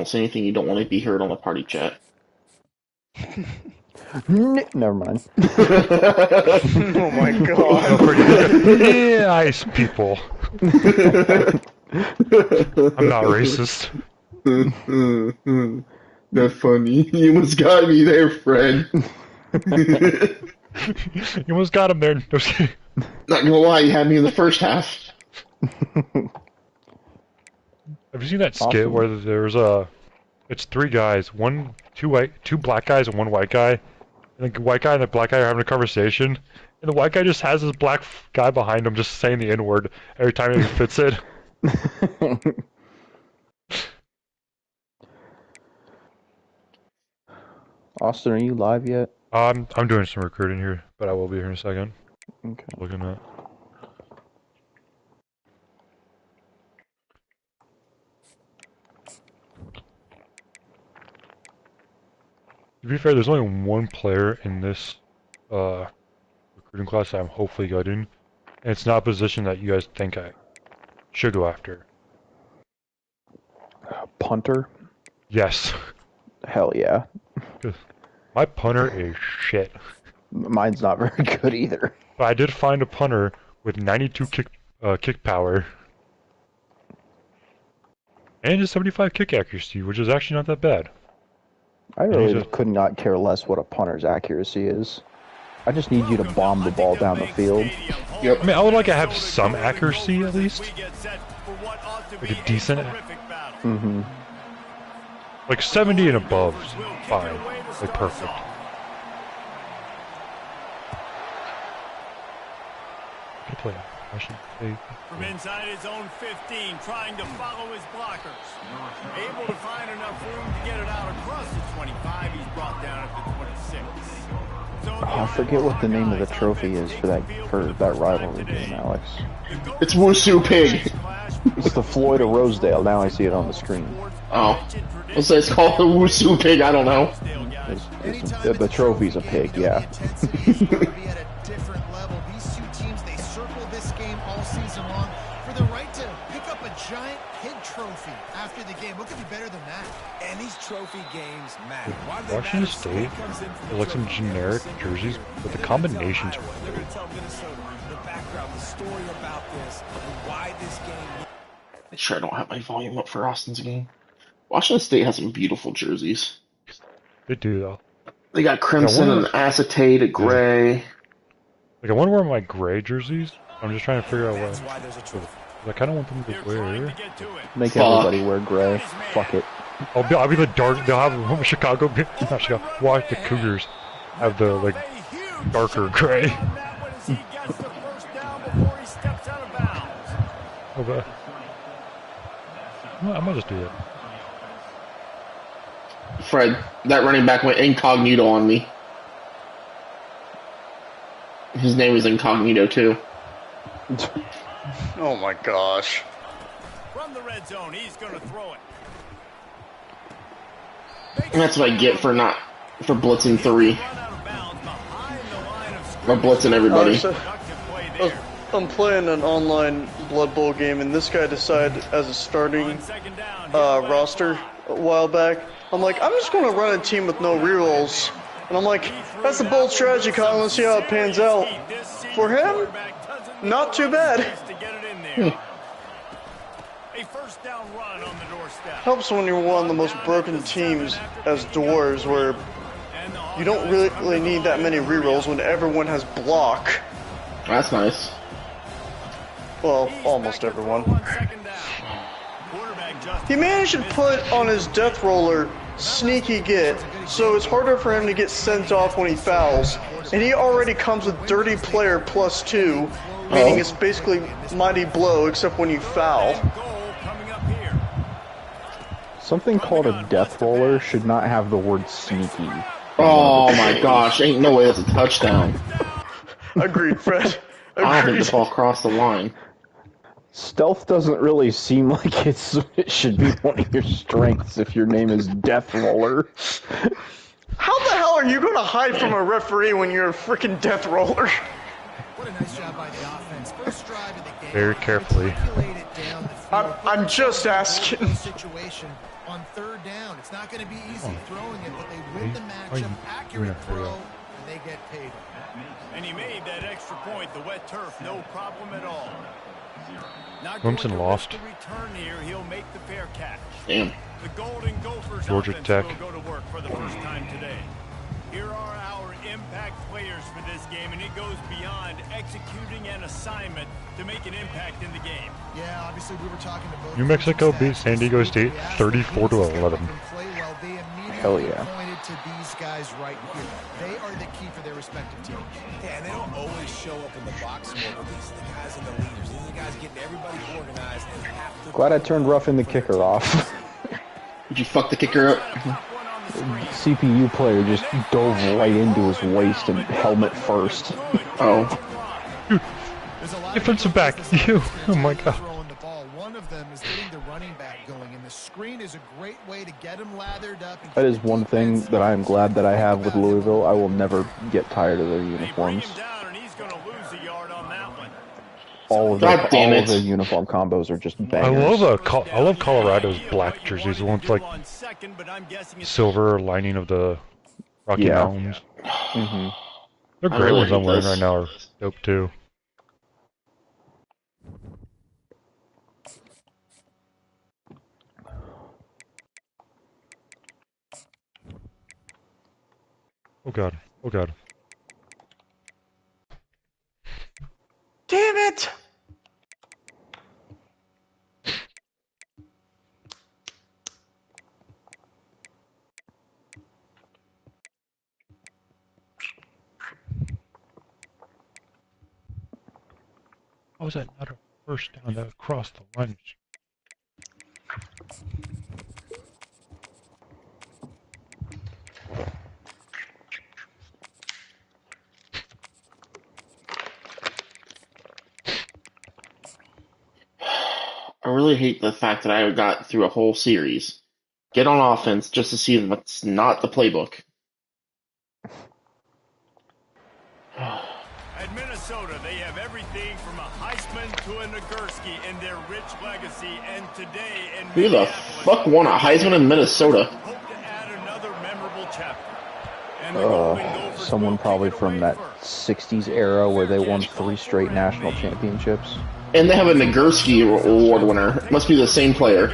Don't say anything you don't want to be heard on the party chat. Never mind. Oh my god. Yeah, ice people. I'm not racist. That's funny. You almost got me there, Fred. You almost got him there. No, just kidding. Not gonna lie, you had me in the first half. Have you seen that skit Awesome. where there's it's three guys, two black guys and one white guy, and the white guy and the black guy are having a conversation, and the white guy just has this black guy behind him just saying the N-word every time he fits it. Austin, are you live yet? I'm doing some recruiting here, but I will be here in a second. Okay. Looking at. To be fair, there's only one player in this recruiting class that I'm hopefully getting, and it's not a position that you guys think I should go after. Punter? Yes. Hell yeah. My punter is shit. Mine's not very good either. But I did find a punter with 92 kick power and a 75 kick accuracy, which is actually not that bad. I really could not care less what a punter's accuracy is. I just need you to bomb the ball down the field. Yep. I mean, I would like to have some accuracy at least. Like a decent. Mm-hmm. Like 70 and above, fine. Like perfect. Good play. I should say. From inside his own 15, trying to follow his blockers. Able to find enough room to get it out across the 25. He's brought down at the 26. Oh, I forget what the name of the trophy is for that rivalry game, Alex. It's Wushu Pig. It's the Floyd of Rosedale. Now I see it on the screen. Oh. Let's say it's called the Wushu Pig, I don't know. The trophy's a pig, yeah. These two teams, they circle this game all season long for the right to pick up a giant pig trophy after the game. What could be better than that? And these trophy games matter. Washington State, they like some generic jerseys, but the combinations are They're going to tell Minnesota the background, the story about this, and why this game. Make sure I don't have my volume up for Austin's game. Washington State has some beautiful jerseys. They do though. They got crimson and acetate, a gray. Like I want to wear my gray jerseys. I'm just trying to figure out what. I kind of want them to wear. Make everybody wear gray. Fuck it. I'll be the dark. They'll have Chicago. Not Chicago. Watch the Cougars have the like darker gray. Okay. I might just do that. Fred, that running back went incognito on me. His name is Incognito too. Oh my gosh. From the red zone, he's going to throw it. And that's what I get for blitzing 3. Or blitzing everybody. I'm playing an online Blood Bowl game, and this guy decided as a starting roster a while back, I'm like, I'm just going to run a team with no rerolls. And I'm like, that's a bold strategy, Colin. Let's see how it pans out. For him, not too bad. Helps when you're one of the most broken teams as doors, where you don't really need that many rerolls when everyone has block. That's nice. Well, almost everyone. He managed to put on his death roller sneaky get, so it's harder for him to get sent off when he fouls. And he already comes with dirty player +2, meaning it's basically mighty blow except when you foul. Something called a death roller should not have the word sneaky. Oh my gosh, ain't no way that's a touchdown. Agreed, Fred. Agreed. I don't think the ball crossed the line. Stealth doesn't really seem like it should be one of your strengths if your name is Death Roller. How the hell are you going to hide from a referee when you're a freaking death roller? What a nice job by the offense. First drive of the game. Very carefully. I'm just asking. Situation on third down. It's not going to be easy throwing it, but they win the Why are matchup. you Accurate doing throw, that? and they get paid. And he made that extra point. The wet turf, no problem at all. Not Clemson going to lost. risk a return here. He'll make the fair catch. Damn. The Golden Gophers Georgia offense Tech. will go to work for the first time today. Here are our impact players for this game, and it goes beyond executing an assignment to make an impact in the game. Yeah, obviously we were talking to both. New Mexico beat San Diego State 34-11. Hell yeah. Pointed to these guys right here. They are the key for their respective teams. Yeah, and they don't always show up in the box score, but these are the guys and the leaders. These are the guys getting everybody organized and have to. Glad I turned roughing the kicker off. Did you fuck the kicker up? CPU player just dove right into his waist and helmet first. Oh. Defensive back, you. Oh my god. Throwing the ball. One of them is getting the running back going, and the screen is a great way to get him lathered up. That is one thing that I am glad that I have with Louisville. I will never get tired of their uniforms. All of God damn it. their uniform combos are just I bangers. love Colorado's black jerseys. The ones like silver lining of the Rocky Yeah. Mountains. hmm They're I great really ones I'm hate wearing this. right now are dope too. Oh god. Oh god. Damn it! How was that not a first down that crossed the line? I really hate the fact that I got through a whole series. Get on offense just to see what's not the playbook. At Minnesota, they have everything from a Heisman to a Nagurski in their rich legacy, and today in Who the Minneapolis, fuck won a Heisman in Minnesota? hope to add another memorable chapter. And the Golden Gophers Someone will probably kick it from away that first. 60s era where they won 3 straight national championships. And they have a Nagurski award winner. Must be the same player.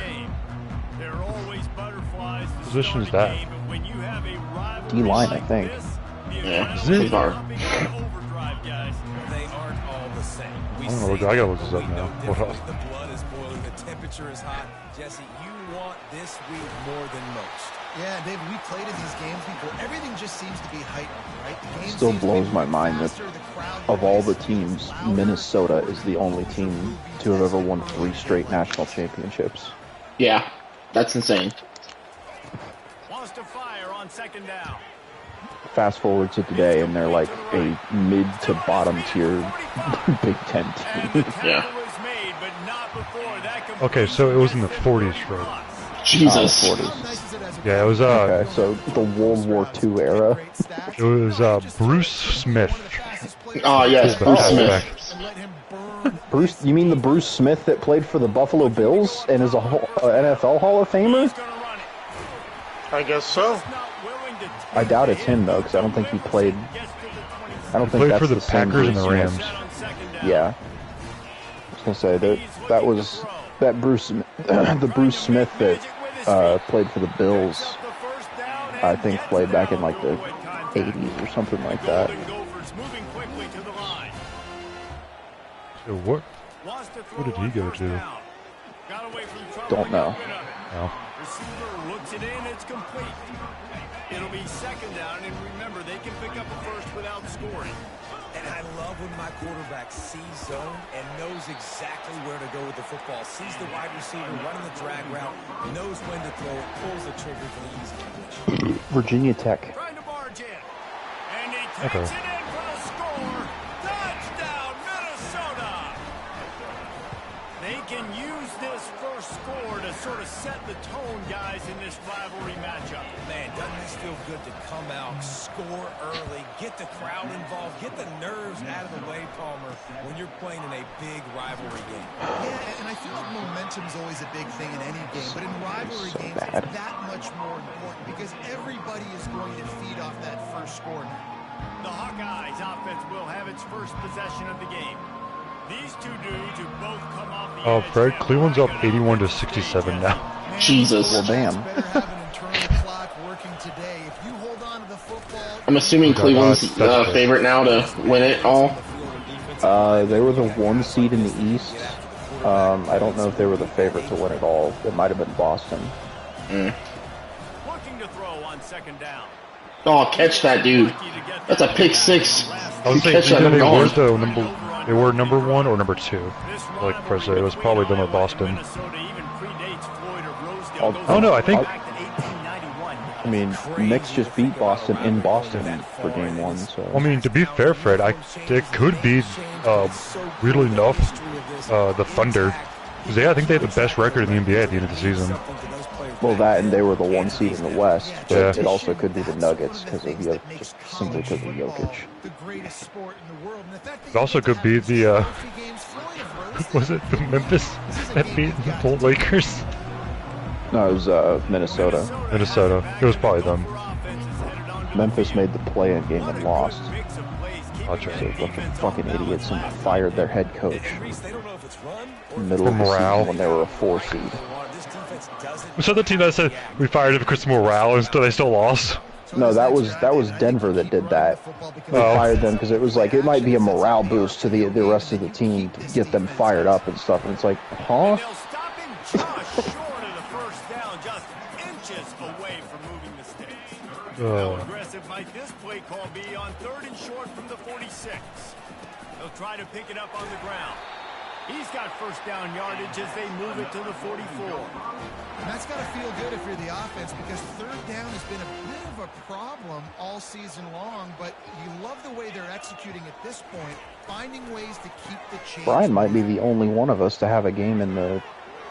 There are always butterflies to Position is start a that? game, but when you have a rivalry D-line, I like think. this, the Yeah, adrenaline they is are. pumping in overdrive, guys. They aren't all the same. We I don't know, say I gotta look that, this but up we now. know Hold on. differently. The blood is boiling. The temperature is hot. Jesse, you want this week more than most. Yeah, David, we played in these games before. Everything just seems to be heightened, right? The game Still seems to blows be my mind that faster, the crowd of all the noise teams, is louder. Minnesota is the only team to have ever won 3 straight national championships. Yeah, that's insane. Wants to fire on second down. Fast forward to today, and they're like a mid to bottom tier Big Ten And team. the tackle Yeah. is made, but not before that Okay, so it was in the 40s, right? right? Jesus. 40s. Yeah, it was Okay, so the World War II era. it was Bruce Smith. Oh, yes, Bruce Oh, Smith. Bruce, you mean the Bruce Smith that played for the Buffalo Bills and is a NFL Hall of Famer? I guess so. I doubt it's him though, because I don't think he played. I don't think Played that's for the same Packers and Bruce the Rams. Smith. Yeah, I was gonna say that was that Bruce, the Bruce Smith that played for the Bills. I think played back in like the 80s or something like that. So what did he go to? Don't know. No. Receiver looks it in, it's complete. It'll be second down, and remember, they can pick up a first without scoring. And I love when my quarterback sees zone and knows exactly where to go with the football. Sees the wide receiver running the drag route, knows when to throw it, pulls the trigger for the easy completion. Virginia Tech. Trying to barge in. And he takes Okay. it in for the score. Touchdown, Minnesota! They can use this first score to sort of set the tone, guys, in this rivalry matchup. Man, doesn't this must feel good to come out, score early, get the crowd involved, get the nerves out of the way, Palmer, when you're playing in a big rivalry game. Yeah, and I feel like momentum's always a big thing in any game, but in rivalry games, it's that much more important because everybody is going to feed off that first score now. The Hawkeyes offense will have its first possession of the game. These two dudes who both come off the Oh, edge Fred, have Cleveland's up already 81 to got 67 now. Jesus. Well, damn. Better have an internal clock working today. If you hold on to the football, I'm assuming Cleveland's that's favorite now to win it all. They were the 1 seed in the East. I don't know if they were the favorite to win it all. It might have been Boston. Looking to throw on second down. Oh, catch that dude. That's a pick 6. I was You catch that, saying I'm gone. they were number 1 or number 2. Like per se, it was probably them or Boston. Minnesota even predates Floyd or Rosedale. I'll- Goes Oh no, I think back to 1891. I mean, Knicks just beat Boston in Boston for game 1, so... I mean, to be fair, Fred, it could be, weirdly enough, the Thunder. Because I think they had the best record in the NBA at the end of the season. Well, that and they were the 1 seed in the West, but Yeah. it also could be the Nuggets because of just simply because of Jokic. the greatest sport in the world. And the fact that It also could be the, was it the Memphis that beat the Lakers? No, it was Minnesota. Minnesota. It was probably them. Memphis made the play-in game and lost. Gotcha. So a bunch of fucking idiots and fired their head coach in the middle For of the morale. season when they were a 4 seed. So the team that said we fired him because morale and still they still lost. No, that was Denver that did that. They Oh. fired them because it was like it might be a morale boost to the rest of the team to get them fired up and stuff. And it's like, huh? They'll stop him just short of the first down, just inches away from moving the sticks. How aggressive might this play call be on 3rd and short from the 46? They'll try to pick it up on the ground. He's got first down yardage as they move it to the 44. And that's got to feel good if you're the offense because 3rd down has been a bit of a problem all season long, but you love the way they're executing at this point, finding ways to keep the change. Brian might be the only one of us to have a game in the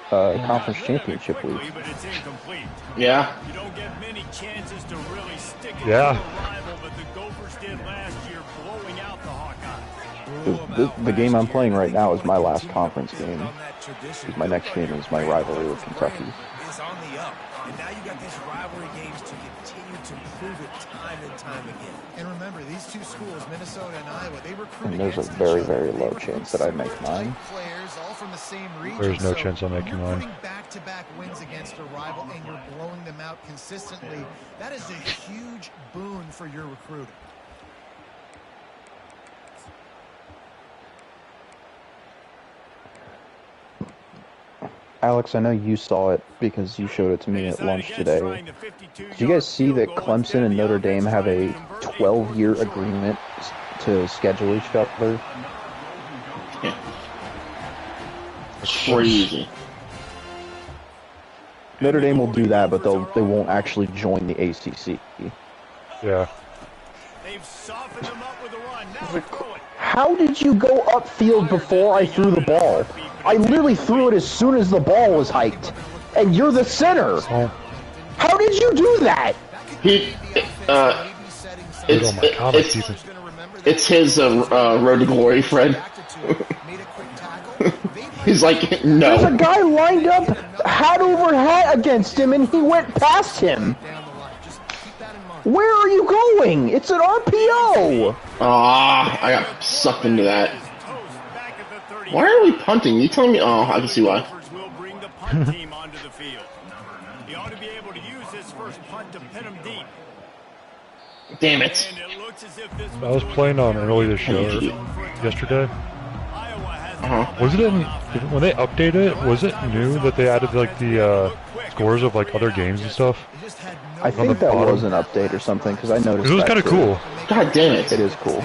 conference championship week. But it's incomplete. Yeah. You don't get many chances to really stick it Yeah. to a rival, but the Gophers did last year, blowing out the Hawkeyes. The game I'm playing right now is my last conference game. My next game is my rivalry with Kentucky. Is on the up, and now you got these rivalry games to continue to prove it time and time again. And remember, these two schools, Minnesota and Iowa, they recruit And there's a against very, each other. very They low recruit chance that I make type mine. Players all from the same region. There's no So chance I'm making you're mine. putting back-to-back wins against a rival and you're blowing them out consistently. That is a huge boon for your recruiting. Alex, I know you saw it because you showed it to me at lunch today. Did you guys see that Clemson and Notre Dame have a 12-year agreement to schedule each other? Crazy. Notre Dame will do that, but they won't actually join the ACC. Yeah. They've softened them up with a run. Now they're throwing. How did you go upfield before I threw the ball? I literally threw it as soon as the ball was hiked. And you're the center. Oh, How did you do that? He, oh my god, my defense. it's his road to glory, Fred. He's like, There's a no. guy lined up hat over hat against him and he went past him. Where are you going? It's an RPO. Ah, I got sucked into that. Why are we punting? You telling me? Oh, I can see why. Gophers will bring the punt team onto the field. He ought to be able to use his first punt to pin him deep. Damn it. And it looks as if this I was playing on early this show yesterday. Iowa has Was it in, when they updated it, was it new that they added like the scores of like other games and stuff? I the think that bottom. was an update or something because I noticed. It was that kind of too. cool. God damn it. It is cool.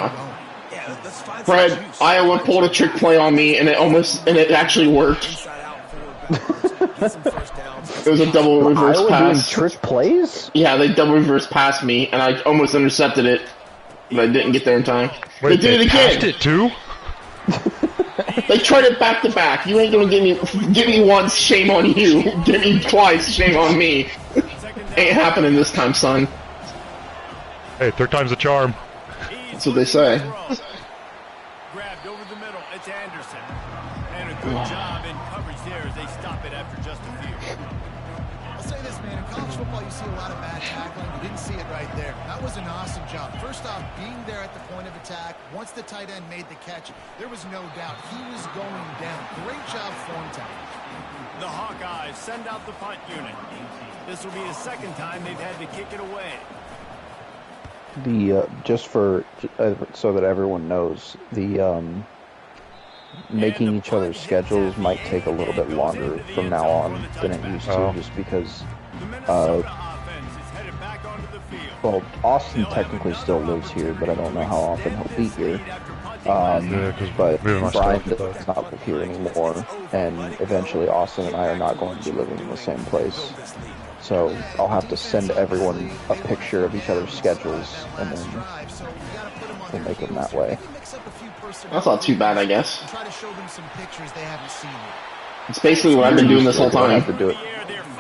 Fred, Iowa pulled a trick play on me, and it actually worked. It was a double reverse Iowa doing pass. trick plays? Yeah, they double reverse passed me, and I almost intercepted it, but I didn't get there in time. Wait, they did it passed again. it too? They tried it back to back. You ain't gonna give me once, shame on you. Give me twice, shame on me. Ain't happening this time, son. Hey, third time's the charm. That's what they say. Grabbed over the middle. It's Anderson. And a good job in coverage there as they stop it after just a few. I'll say this, man. In college football, you see a lot of bad tackling. You didn't see it right there. That was an awesome job. First off, being there at the point of attack. Once the tight end made the catch, there was no doubt he was going down. Great job form tackling. The Hawkeyes send out the punt unit. This will be the second time they've had to kick it away. The just for so that everyone knows, the making each other's schedules might take a little bit longer from now on than it used to, just because well, Austin technically still lives here, but I don't know how often he'll be here. But Brian does not live here anymore, and eventually Austin and I are not going to be living in the same place. So I'll have to send everyone a picture of each other's schedules, and then we'll make them that way. That's not too bad, I guess. Try to show them some pictures they haven't seen yet. It's basically what I've been doing this whole I time. have to do it.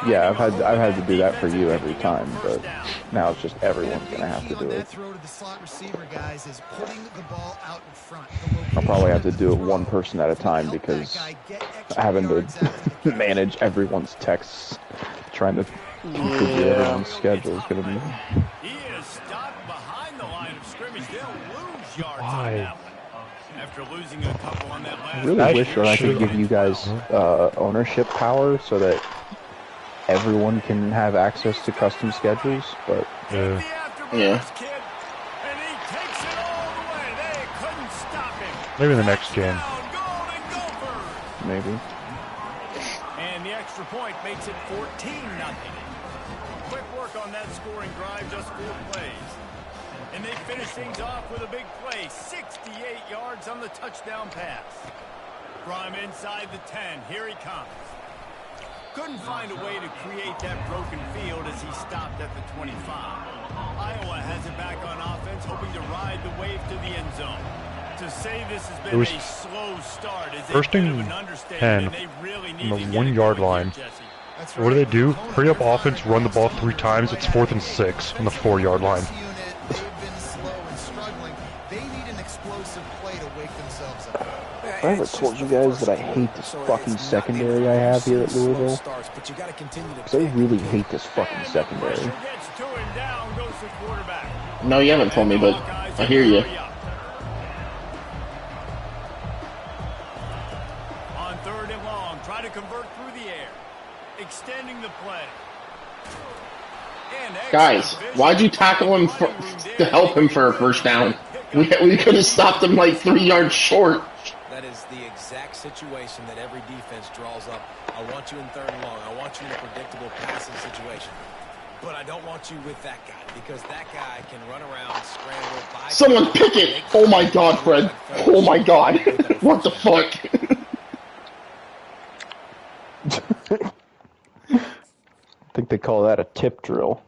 Yeah, I've had to do that for you every time, but now it's just everyone's gonna have to do it. I'll probably have to do it one person at a time because having to manage everyone's texts, trying to do everyone's schedule is gonna be. He is stopped behind the line of scrimmage. They'll lose yards on Why? that one. After losing a couple on that last I really wish that I could give you guys ownership power so that everyone can have access to custom schedules, but Yeah. Yeah. Maybe in the next game. maybe. And the extra point makes it 14-0. Quick work on that scoring drive, just 4 plays. And they finish things off with a big play, 68 yards on the touchdown pass. From inside the 10, here he comes. Couldn't find a way to create that broken field as he stopped at the 25. Iowa has it back on offense, hoping to ride the wave to the end zone. To say this has been a slow start is first and 10 on the 1 yard line. What do? Hurry up offense, run the ball 3 times. It's 4th and 6 on the 4 yard line. Have I ever told you guys that I hate this fucking secondary I have here at Louisville? Because I really hate this fucking secondary. No, you haven't told me, but I hear you. On 3rd and long, try to convert through the air, extending the play. Guys, why'd you tackle him to help him for a first down? We could have stopped him like 3 yards short. That is the exact situation that every defense draws up. I want you in 3rd and long. I want you in a predictable passing situation. But I don't want you with that guy because that guy can run around, scramble, by. Someone pick it! Oh my god, Fred. Oh my god. What the fuck? I think they call that a tip drill.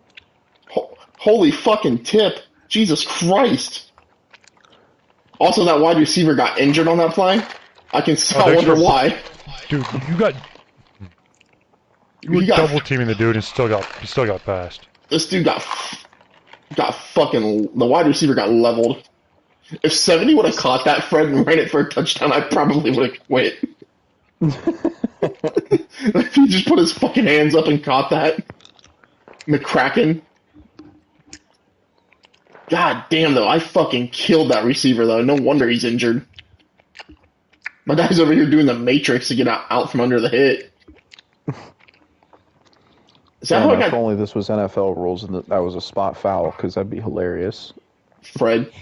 Holy fucking tip. Jesus Christ. Also, that wide receiver got injured on that play. I wonder why. Dude, you were double teaming the dude and still got passed. This dude got fucking. The wide receiver got leveled. If 70 would have caught that, Fred, and ran it for a touchdown, I probably would have quit. If he just put his fucking hands up and caught that. McCracken. God damn, though, I fucking killed that receiver, though. No wonder he's injured. My guy's over here doing the Matrix to get out from under the hit. Is that how I got... If only this was NFL rules and that was a spot foul, because that'd be hilarious. Fred,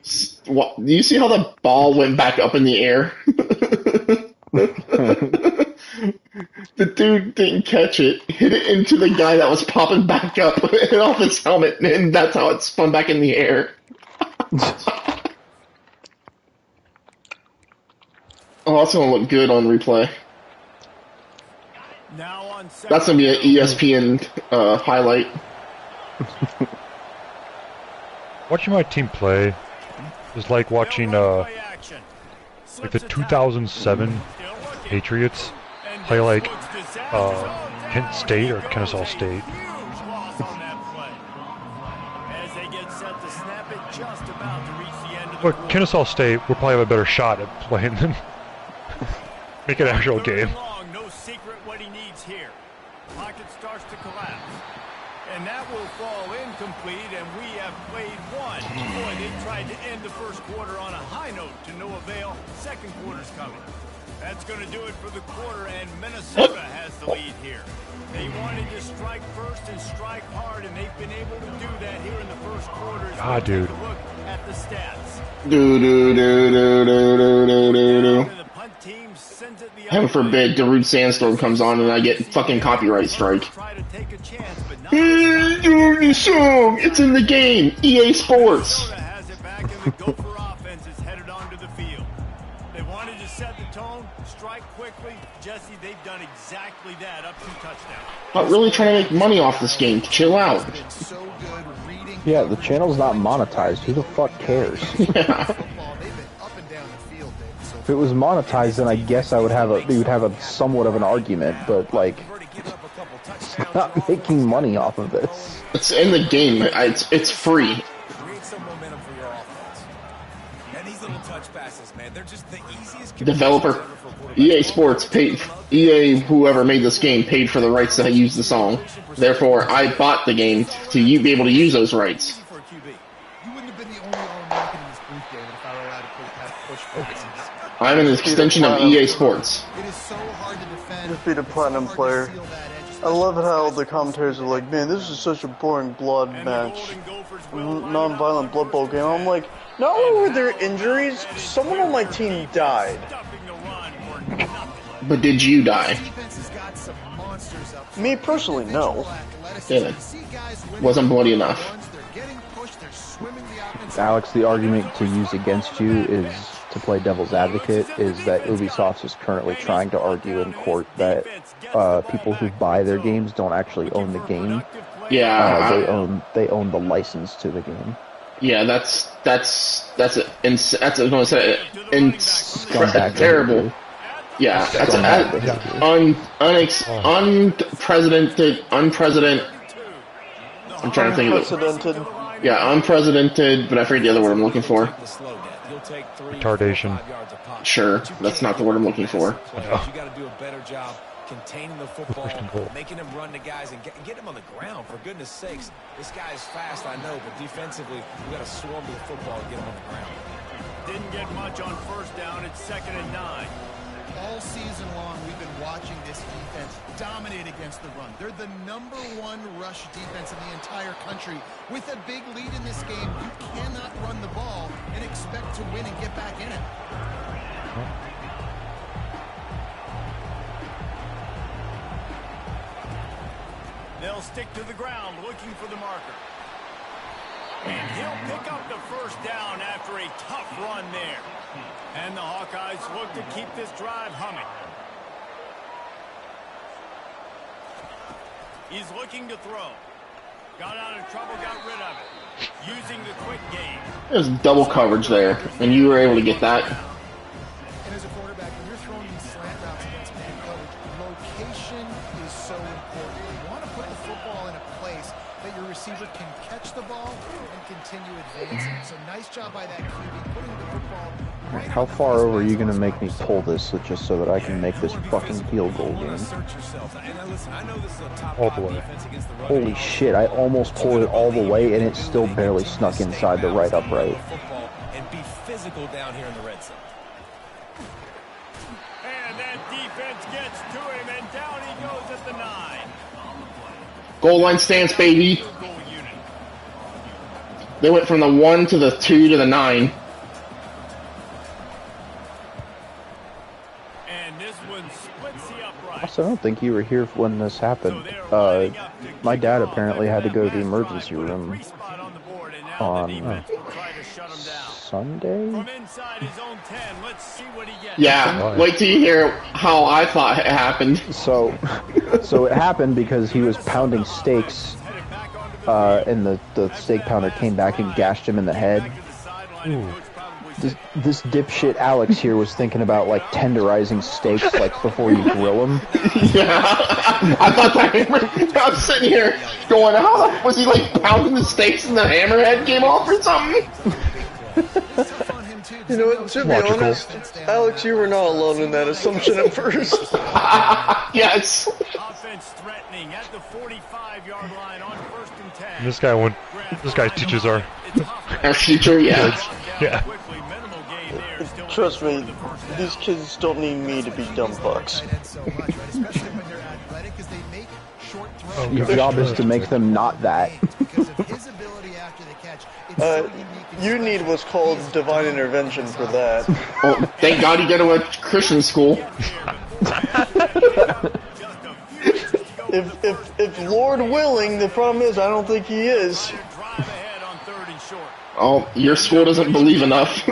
do you see how the ball went back up in the air? The dude didn't catch it, hit it into the guy that was popping back up, hit off his helmet, and that's how it spun back in the air. Oh, that's gonna look good on replay. That's gonna be an ESPN highlight. Watching my team play is like watching like the 2007 Patriots play like Kent State or Kennesaw State. they get set to snap it just about to reach the end of the But quarter. Kennesaw State will probably have a better shot at playing than make an actual game. Long, no secret what he needs here. Pocket starts to collapse. And that will fall incomplete, and we have played one. Boy, they tried to end the first quarter on a high note to no avail. Second quarter's coming. That's going to do it for the quarter, and Minnesota has the lead here. They wanted to strike first and strike hard, and they've been able to do that here in the first quarter. Ah, dude. Take a look at the stats. Do. The punt team sends it the Heaven other way. forbid Darude Sandstorm comes on and I get fucking copyright strike. Try to take a chance, but not It's in the game. EA Sports. Minnesota has it back, and the Gopher offense is headed onto the field. They wanted to set the tone, strike quickly. Jesse, they've done exactly that, up 2 touchdowns. Not really trying to make money off this game. Chill out. Been so good reading Yeah, the channel's not monetized. Who the fuck cares? Yeah. football. They've been up and down the field, Dave. So If it was monetized, then I guess we would have a somewhat of an argument. But like, not making money off of this. It's in the game. It's free. Create some momentum for your offense. And these little touch passes, man, they're just the easiest Developer. EA Sports paid. EA, whoever made this game, paid for the rights to use the song. Therefore, I bought the game to be able to use those rights. for a QB. you wouldn't have been the only All-American in this booth, David, if I were allowed to push focuses. I'm an extension of EA Sports. It is so hard to defend. Defeat a It's so platinum hard to player. seal that edge, I love how the commentators are like, man, this is such a boring blood match. Non-violent Blood Bowl game. I'm like, not only were there injuries, someone on my team died. But did you die? Defense has got some monsters up front. Me personally, no. Did it? You see guys winning Wasn't bloody enough. runs, they're getting pushed, they're swimming the offense. Alex, the argument to use against you is to play devil's advocate is that Ubisoft is currently trying to argue in court that people who buy their games don't actually own the game. Yeah. They own the license to the game. Yeah, that's it. That's what I'm gonna say. Scumbag Terrible. behavior. Yeah, that's Scumbag behavior. unprecedented. I'm trying to think of it. Unprecedented. Yeah, unprecedented, but I forget the other word I'm looking for. Retardation. Sure, that's not the word I'm looking for. You got to do a better job containing the football, making him run the guys, and get him on the ground. For goodness sakes, this guy is fast, I know, but defensively, we got to swarm to the football and get him on the ground. Didn't get much on first down. It's 2nd and 9. All season long, we've been watching this defense dominate against the run. They're the #1 rush defense in the entire country. With a big lead in this game, you cannot run the ball and expect to win and get back in it. They'll stick to the ground looking for the marker. And he'll pick up the first down after a tough run there. And the Hawkeyes look to keep this drive humming. He's looking to throw. Got out of trouble, got rid of it. Using the quick game. There's double coverage there, and you were able to get that. And as a quarterback, when you're throwing these slant routes against man coverage, location is so important. You want to put the football in a place that your receiver can catch the ball and continue advancing. So nice job by that QB, putting the football right. How far over are you going to make me pull this just so that I can make this fucking field goal game? All the way. Holy shit, I almost pulled it all the way and it still barely snuck inside the right upright. And be physical down here in the red zone. And that defense gets to him, and down he goes at the 9. Goal line stance, baby. Goal unit. They went from the 1 to the 2 to the 9. And this one splits the upright. Also, I don't think you were here when this happened. My dad apparently had to go to the emergency room on Sunday? From inside his own 10, let's see what he gets. Yeah, wait till you hear how I thought it happened. So it happened because he was pounding steaks, and the steak pounder came back and gashed him in the head. This dipshit Alex here was thinking about like tenderizing steaks like before you grill them. Yeah, I thought that. I was sitting here going, how the was he like pounding the steaks and the hammerhead came off or something? You know what, to be honest, Alex, you were not alone in that assumption at first. Yes. Offense threatening at the 45-yard line on 1st and 10. And this guy teaches our future, yeah. kids. Yeah. Trust me, these kids don't need me to be dumb fucks. Your job is to make them not that. You need what's called divine intervention for that. Oh, thank God he got to a Christian school. If Lord willing, the problem is I don't think he is. Oh, your school doesn't believe enough.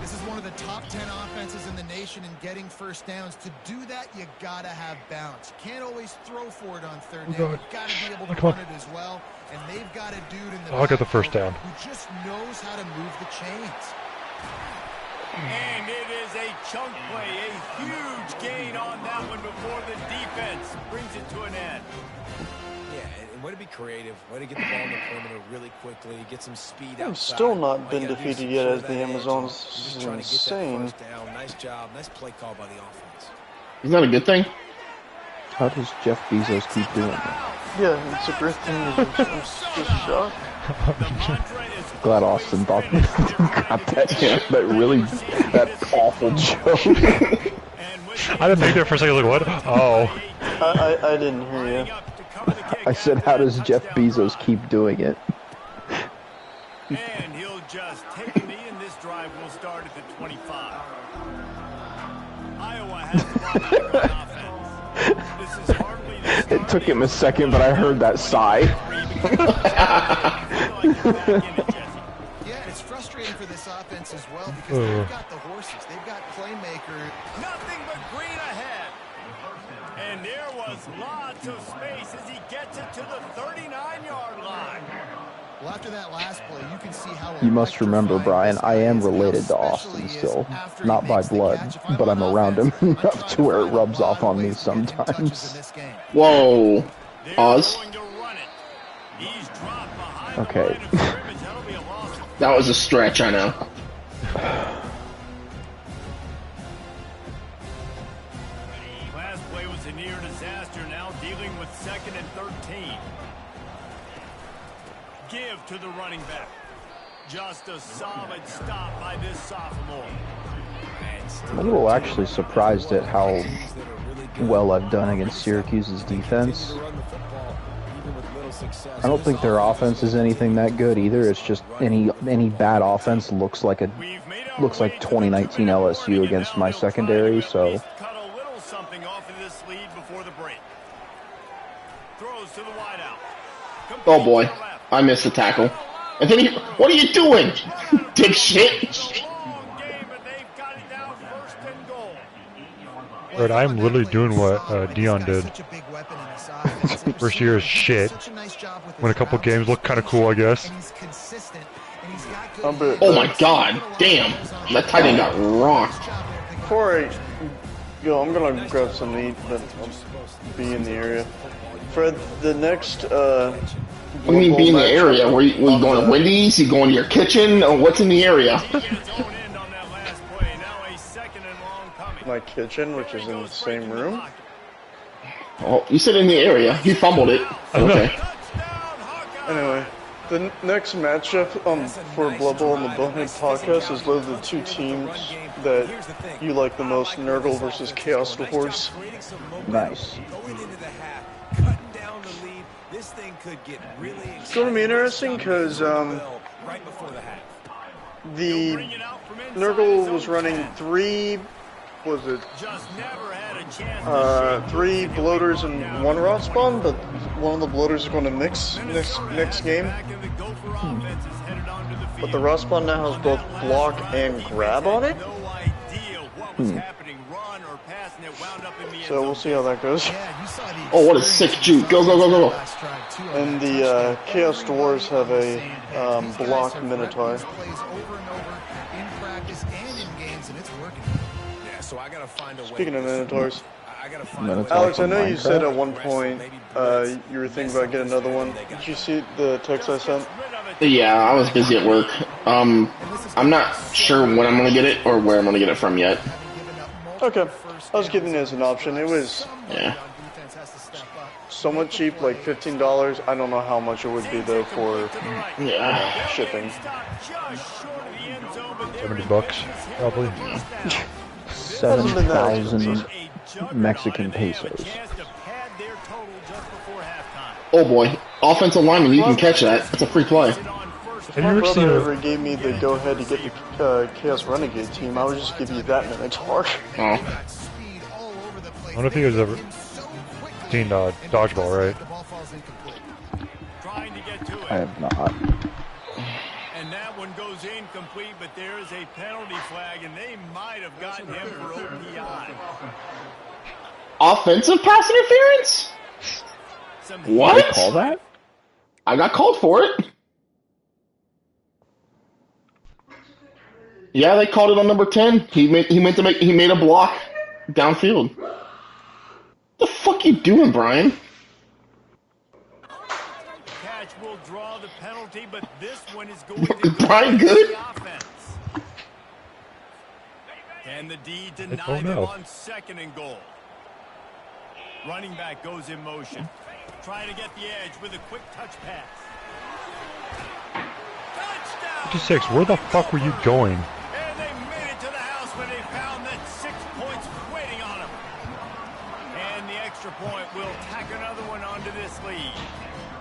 This is one of the top 10 offenses in the nation in getting first downs. To do that, you gotta have balance. You can't always throw for it on 3rd down. You've got to be able to run it as well. And they've got a dude in the I'll get the first down. who just knows how to move the chains. And it is a chunk play, a huge gain on that one before the defense brings it to an end. Yeah, and way to be creative, way to get the ball in the perimeter really quickly, get some speed outside. I've still not been defeated yet as the Amazons. This is insane. Nice job, nice play call by the offense. Isn't that a good thing? How does Jeff Bezos keep doing that? Yeah, it's a great thing. I'm just shocked. Glad Austin thought got that really that awful joke. I didn't think there for a second. I was like, what? Oh. I didn't hear you. I said, how does Jeff Bezos keep doing it? And he'll just take a knee, and this drive will start at the 25. Iowa has the ball back on offense. This is hardly the start. It took him a second, but I heard that sigh. Yeah, it's frustrating for this offense as well because they've got the horses. They've got playmaker. Nothing but green ahead. And there was lots of space as he gets it to the 39-yard line. Well, after that last play, you can see how You must remember, Brian, I am related to Austin still. Not by blood, but I'm around him enough to where it rubs off on me sometimes. Whoa. Oz. Okay. That was a stretch, I know. Last play was a near disaster, now dealing with 2nd and 13. Give to the running back. Just a solid stop by this sophomore. I'm a little actually surprised at how well I've done against Syracuse's defense. I don't think their offense is anything that good either. It's just any bad offense looks like 2019 LSU against my secondary. So Cut a little something off of this lead before the break. Throws to the wideout. Oh boy, I missed the tackle. And then he, what are you doing? Dipshit. But I'm literally doing what Dion did. First year is shit. Win a couple games, look kind of cool, I guess. Oh my god, damn. That tight end got rocked. Before I go, I'm gonna grab some meat, but I'll be in the area. Fred, the next, What do you mean be in the area? Were you going to Wendy's? You going to your kitchen? What's in the area? My kitchen, which is in the same room. Oh, you said in the area. He fumbled it. Okay. Anyway, the next matchup for Blood Bowl and the Bonehead podcast is literally the two teams that you like the most, Nurgle versus Chaos Horse. nice. It's going to be interesting because the Nurgle was running three bloaters and one rot spawn, but one of the bloaters is going to mix next game. But the rot spawn now has both block and grab on it. So we'll see how that goes. Oh, what a sick juke. Go, go, go, go. And the Chaos Dwarves have a block Minotaur. Speaking of Minotaurs, Alex, I know you said at one point you were thinking about getting another one. Did you see the text I sent? Yeah, I was busy at work. I'm not sure when I'm gonna get it or where I'm gonna get it from yet. Okay, I was giving it as an option. It was somewhat cheap, like $15. I don't know how much it would be though for shipping. $70 probably. 7,000 Mexican pesos. Oh boy, offensive lineman, you can catch that. It's a free play. Have you My ever seen brother a... ever gave me the go-ahead to get the Chaos Renegade team. I would just give you that Minotaur. Oh. I wonder if you guys ever seen Dodgeball, right? I have not. And that one goes incomplete, but there is a penalty flag, and they might have gotten him for OPI. Offensive pass interference? What? Did they call that? I got called for it. Yeah, they called it on number 10. He made a block downfield. What the fuck you doing, Brian? Catch will draw the penalty, but this one is going to Brian good? the offense. And the D denied him on 2nd and goal. Running back goes in motion. Trying to get the edge with a quick touch pass. Touchdown! 56, where the fuck were you going? And they made it to the house when they found that 6 points waiting on them. And the extra point will tack another one onto this lead.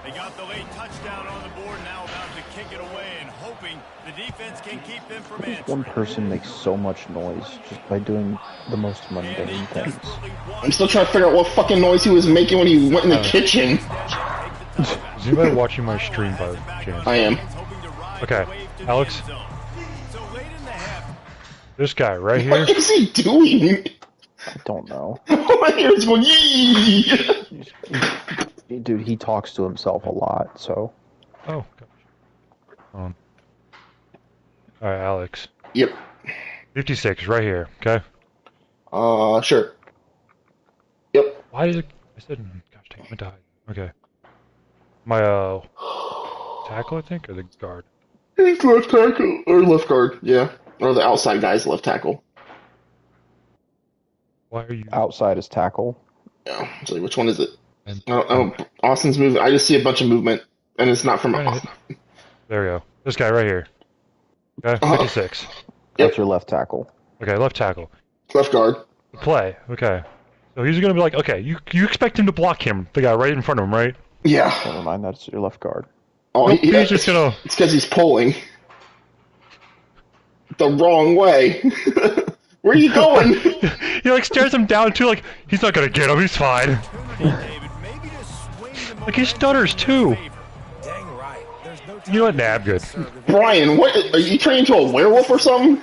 They got the late touchdown on the board, now about to kick it away and hoping the defense can keep them from answering. One person makes so much noise just by doing the most mundane things. I'm still trying to figure out what fucking noise he was making when he went in the kitchen. Is anybody watching my stream by chance? I am. Okay, Alex. This guy right here. What is he doing? I don't know. My ears going yee. Dude, he talks to himself a lot, so. Oh, gosh. Alright, Alex. Yep. 56, right here, okay? Sure. Yep. Why did it... I said... Gosh dang, I meant to hide. Okay. My, tackle, I think, or the guard? He's left tackle, or left guard, yeah. Or the outside guy's left tackle. Why are you... Outside is tackle. Yeah, so which one is it? Austin's moving. I just see a bunch of movement, and it's not from Austin. There we go. This guy right here. Okay, 56. That's your left tackle. Okay, left tackle. Left guard. Play, okay. So he's gonna be like, okay, you expect him to block him, the guy right in front of him, right? Yeah. Never mind, that's your left guard. Oh, Nope, he's just gonna... It's because he's pulling. The wrong way. Where are you going? He like stares him down too, like, he's not gonna get him, he's fine. Like, he stutters too. You know what? Nah, I'm good. Brian, what? Are you turning into a werewolf or something?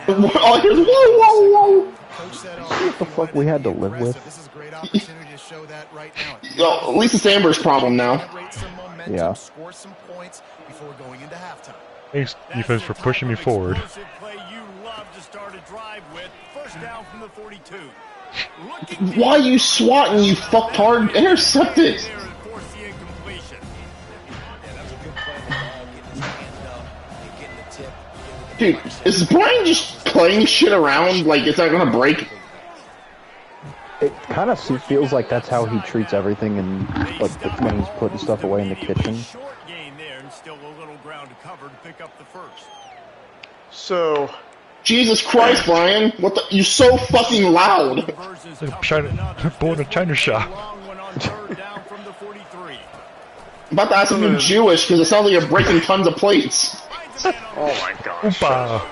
All I hear is whoa, whoa, whoa. What the fuck we had to live with? Well, Lisa Samber's problem now. Yeah. Thanks, defense, for pushing me forward. Why are you swatting, you fucktard? Intercept it! Dude, is Brian just playing shit around like it's not gonna break? It kind of feels like that's how he treats everything, and like when he's putting stuff away in the kitchen. So, Jesus Christ, Brian! What the? You're so fucking loud. It's like China, born in a China shop. I'm about to ask if you're Jewish because it sounds like you're breaking tons of plates. oh my gosh. Oompa.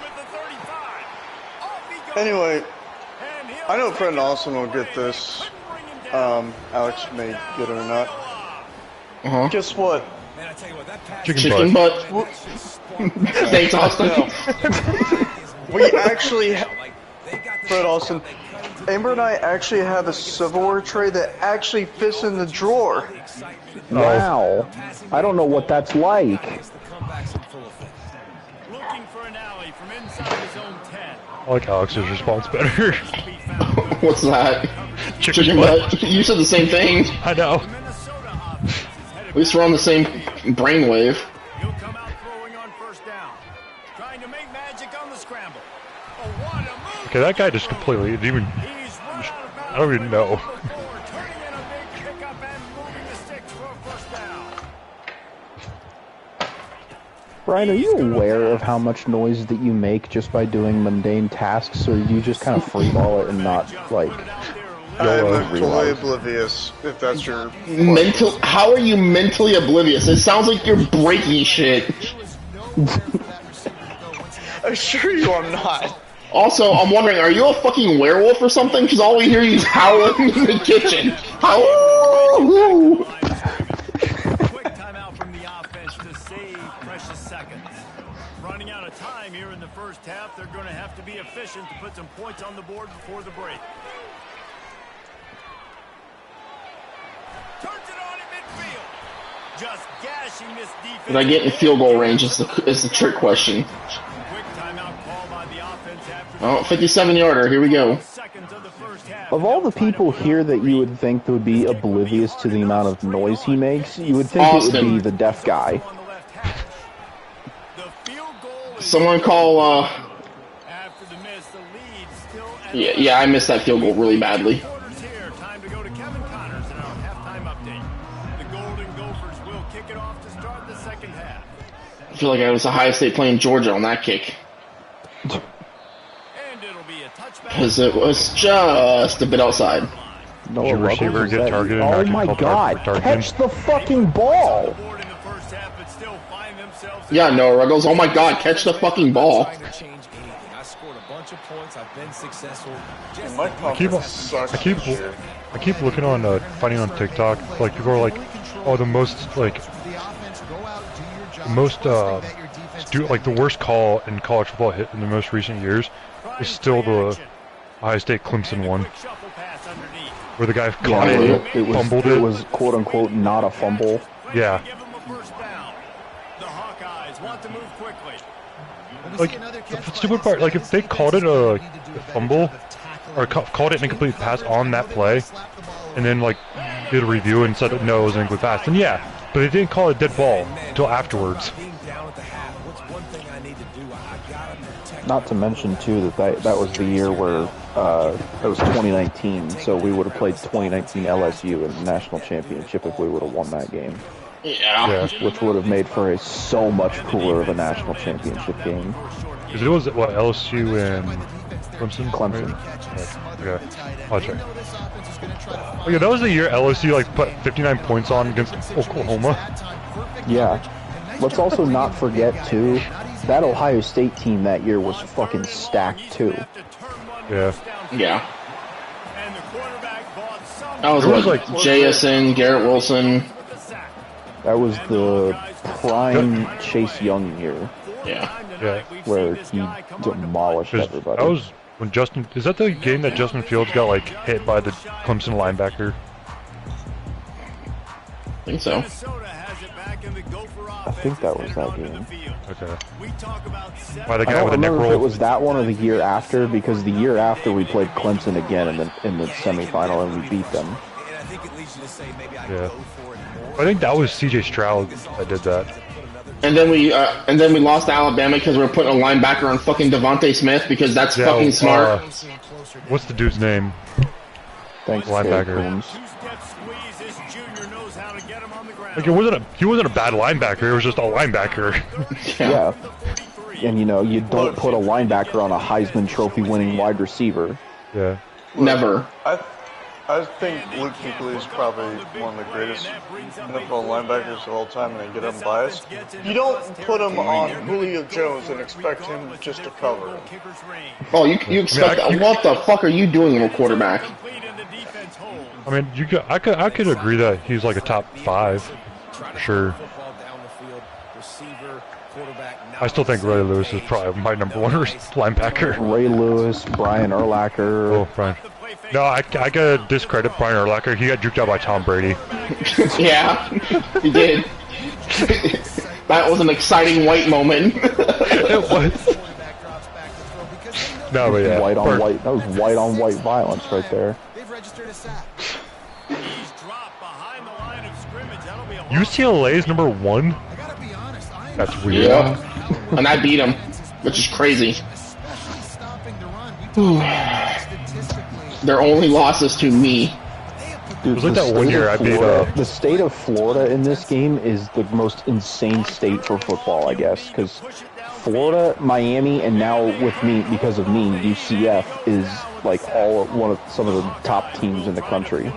Anyway, I know Fred and Austin will get this. Alex may get it or not. Guess what? Chicken butt. Thanks, Austin. We actually, Fred Austin, Amber and I actually have a silverware tray that actually fits in the drawer. Wow. I don't know what that's like. Looking for an alley from inside his own 10. I like Alex's response better. What's that? Chicken butt. You said the same thing. I know. At least we're on the same brainwave. He'll come out throwing on first down. Trying to make magic on the scramble. Oh, what a move. Okay, that guy just completely didn't even. He's run out of bounds. I don't even know. Turning in a big pickup and moving the sticks for a first down. Brian, are you aware of how much noise that you make just by doing mundane tasks, or do you just kind of freeball it and not, like, I'm totally oblivious, if that's your mental. How are you mentally oblivious? It sounds like you're breaking shit. I assure you I'm not. Also, I'm wondering, are you a fucking werewolf or something? Because all we hear you is howling in the kitchen. Howl! Quick timeout from the offense to save precious seconds. Running out of time here in the first half, they're going to have to be efficient to put some points on the board before the break. Turns it on in midfield. Just gashing this defense. Did I get in field goal range is the trick question. Quick timeout call by the offense after Oh, 57-yarder, here we go. seconds of the first half. Of all the people here that you would think would be oblivious to the amount of noise he makes, you would think it would Austin. be the deaf guy. On the left hash. The field goal is Someone call, after the miss, the lead still at yeah, I missed that field goal really badly. quarters here. Time to go to Kevin Connors in our halftime update. The Golden Gophers will kick it off to start the second half. I feel like I was Ohio State playing Georgia on that kick. And it'll be a touchback. Because it was just a bit outside. No, Did your receiver get targeted and Oh not get my called god, targeting? catch the fucking ball! Board in the first half, but still find themselves Yeah, Noah Ruggles, oh my god, catch the fucking ball. Trying to change anything. I scored a bunch of points. I've been successful. Just Mike I keep looking on finding on TikTok, like people are like, oh, the most like the worst call in college football hit in the most recent years is still the Ohio State Clemson one, where the guy caught fumbled it was quote unquote not a fumble. Yeah. give them a first down. The Hawkeyes want to move quickly. Like the stupid part, like if they called it a fumble or called it an incomplete pass on that play, and then like did a review and said no, it was an incomplete pass, then yeah, but they didn't call it dead ball until afterwards. being down at the half. What's one thing I need to do? I gotta protect. Not to mention too that was the year where it was 2019, so we would have played 2019 LSU in the national championship if we would have won that game, Yeah. which would have made for a so much cooler of a national championship game. Because it was what LSU and Clemson. Clemson. Right? Okay, I'll check. Okay, that was the year LSU like put 59 points on against Oklahoma. Yeah. Let's also not forget too, that Ohio State team that year was fucking stacked too. Yeah. Yeah. And the quarterback bought some. That was There was, like like, JSN, Garrett Wilson. That was the prime Chase Young year, Yeah. Yeah. where he demolished 'Cause everybody. that was when Justin. Is that the game that Justin Fields got like hit by the Clemson linebacker? I think so. Minnesota has it back in the Gopher I think that was that game. Okay. We talk about By the I guy don't with the neck remember if it roll. was that one or the year after, because the year after we played Clemson again in the semifinal and we beat them. And I think it leads you to say maybe I Yeah. go for it more. I think that was CJ Stroud that did that. And then we lost to Alabama because we were putting a linebacker on fucking Devontae Smith because that's Yeah, fucking smart. What's the dude's name? Thanks, Linebacker. Terry Coombs. two-step squeeze. This junior knows how to get him on the ground. Like he wasn't a bad linebacker. It was just a linebacker. Yeah. And you know, you don't put a linebacker on a Heisman Trophy winning wide receiver. Yeah. Never. I think Luke Kuechly is probably one of the greatest NFL linebackers of all time, and I get unbiased. You don't put him on Julio Jones and expect him just to cover him. Oh, you expect that? What the fuck are you doing, little quarterback? I mean, I could agree that he's like a top 5, for sure. I still think Ray Lewis is probably my number 1 linebacker. Ray Lewis, Brian Urlacher. Oh, Brian. No, I gotta discredit Brian Urlacher. He got juked out by Tom Brady. Yeah, he did. That was an exciting white moment. It was. No, but yeah. White on white. That was white on white violence right there. UCLA is number 1? That's weird. Yep. And I beat him, which is crazy. Their only loss is to me. Dude, it was like that one year I beat the state of Florida in this game is the most insane state for football, I guess, because Florida, Miami, and now with me, because of me, UCF is like some of the top teams in the country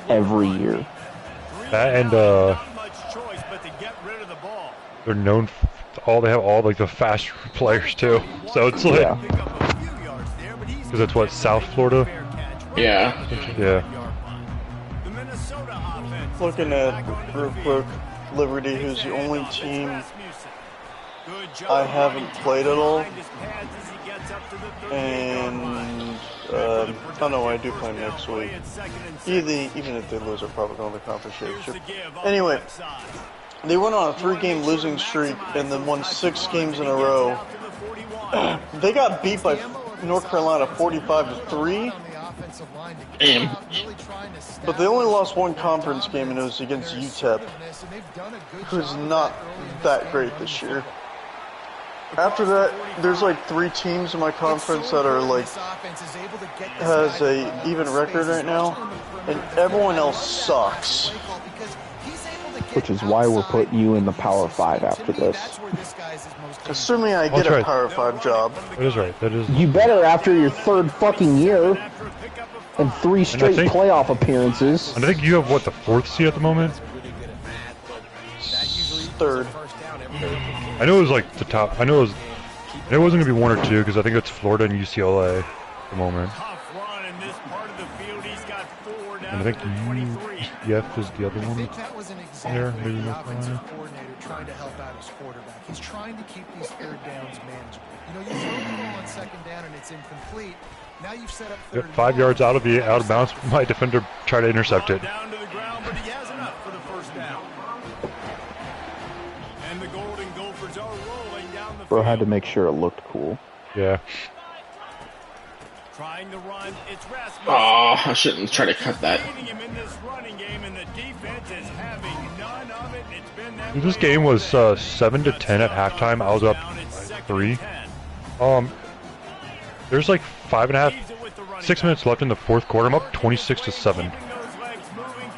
every year. That and they're known they have all like the fast players too. So it's like because it's what, South Florida? Yeah. Yeah. Looking at real quick, Liberty, who's the only team I haven't played at all, and oh no, I do play next week. Even if they lose, they're probably going to the conference championship. Anyway, they went on a 3-game losing streak and then won 6 games in a row. They got beat by North Carolina 45-3. Damn. But they only lost 1 conference game, and it was against UTEP, who's not that great this year. After that, there's like 3 teams in my conference that are like has a even record right now, and everyone else sucks. Which is why we're putting you in the Power 5 after this. Assuming I get a Power 5 job. That is right. That is. You better after your 3rd fucking year and 3 straight playoff appearances. And I think you have what, the 4th seed at the moment? 3rd. I know it was like the top. I know it wasn't gonna be 1 or 2 because I think it's Florida and UCLA at the moment. And I think UCF is the other one. There, maybe North Carolina. Trying to help out his quarterback. He's trying to keep these 3rd downs manageable. You know, you throw the ball on 2nd down and it's incomplete. Now you've set up 3rd. 5 yards out of bounds. My defender tried to intercept it. Down to the ground, but he has enough for the 1st down. And the Golden Gophers are rolling down the field. Bro had to make sure it looked cool. Yeah. Trying to run, it's Rasmussen. Oh, I shouldn't try to cut that. This game was 7-10 at halftime. I was up 3. There's like 6 minutes left in the 4th quarter. I'm up 26-7.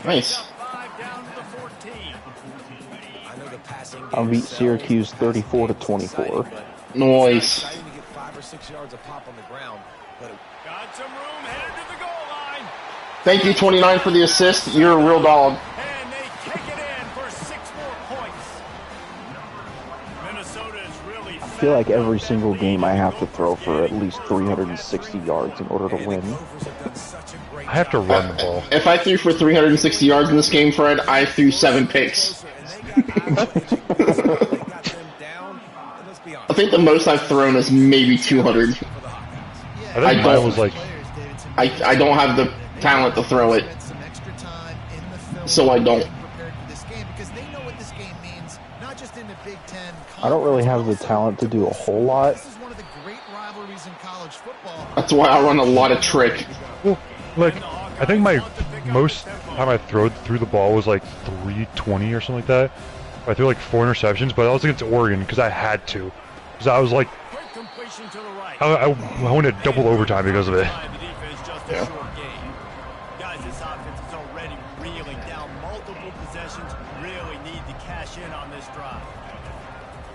Nice. I'll beat Syracuse 34-24. Nice. Thank you, 29, for the assist. You're a real dog. And they kick it in for 6 more points. Minnesota is really I feel like every single game I have to throw for at least 360 yards in order to win. I have to run the ball. If I threw for 360 yards in this game, Fred, I threw 7 picks. I think the most I've thrown is maybe 200. I think mine was like... I don't have the talent to throw it, so I don't. I don't really have the talent to do a whole lot. That's why I run a lot of trick. Well, like, I think my most time I threw the ball was like 320 or something like that. I threw like 4 interceptions, but I was against Oregon because I had to. Because I was like, I went to double overtime because of it. Yeah. Guys, this offense is already reeling down multiple possessions. Really need to cash in on this drive.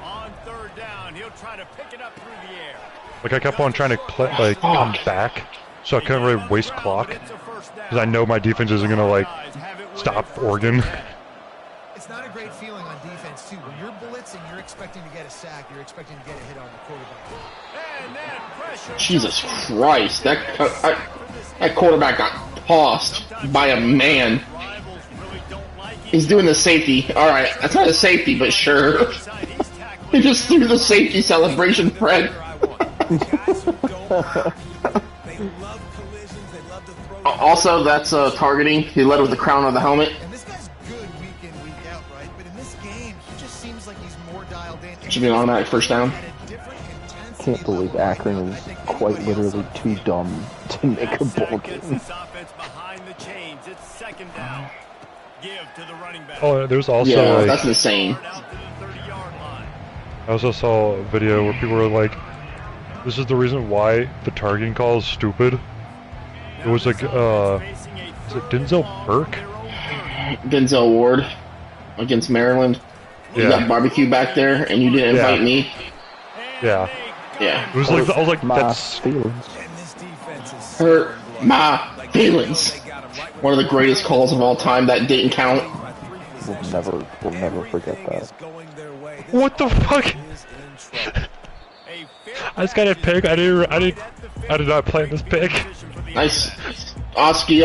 On 3rd down, he'll try to pick it up through the air. Like I kept on trying to come back, so I couldn't really waste clock. Because I know my defense isn't gonna like stop Oregon. It's not a great feeling on defense too. When you're blitzing, you're expecting to get a sack. You're expecting to get a hit on the quarterback. Jesus Christ, that quarterback got tossed by a man. He's doing the safety. Alright, that's not a safety, but sure. He just threw the safety celebration, Fred. Also, that's targeting. He led with the crown of the helmet. And this guy's good week in, week out, right? But in this game, he just seems like he's more dialed in. Should be an automatic first down. Can't believe Akron is quite literally too dumb to make a ball game. Oh, there's also Yeah, like, that's insane. I also saw a video where people were like, "This is the reason why the targeting call is stupid." It was like, is it Denzel Burke? Denzel Ward against Maryland. You Yeah. got barbecue back there, and you didn't invite me. Yeah. Yeah. It was like, I was like, My that's feelings. Hurt my feelings. One of the greatest calls of all time that didn't count. We'll never forget that. what the fuck? I just got a pick. I did not plan this pick. Nice. Oski.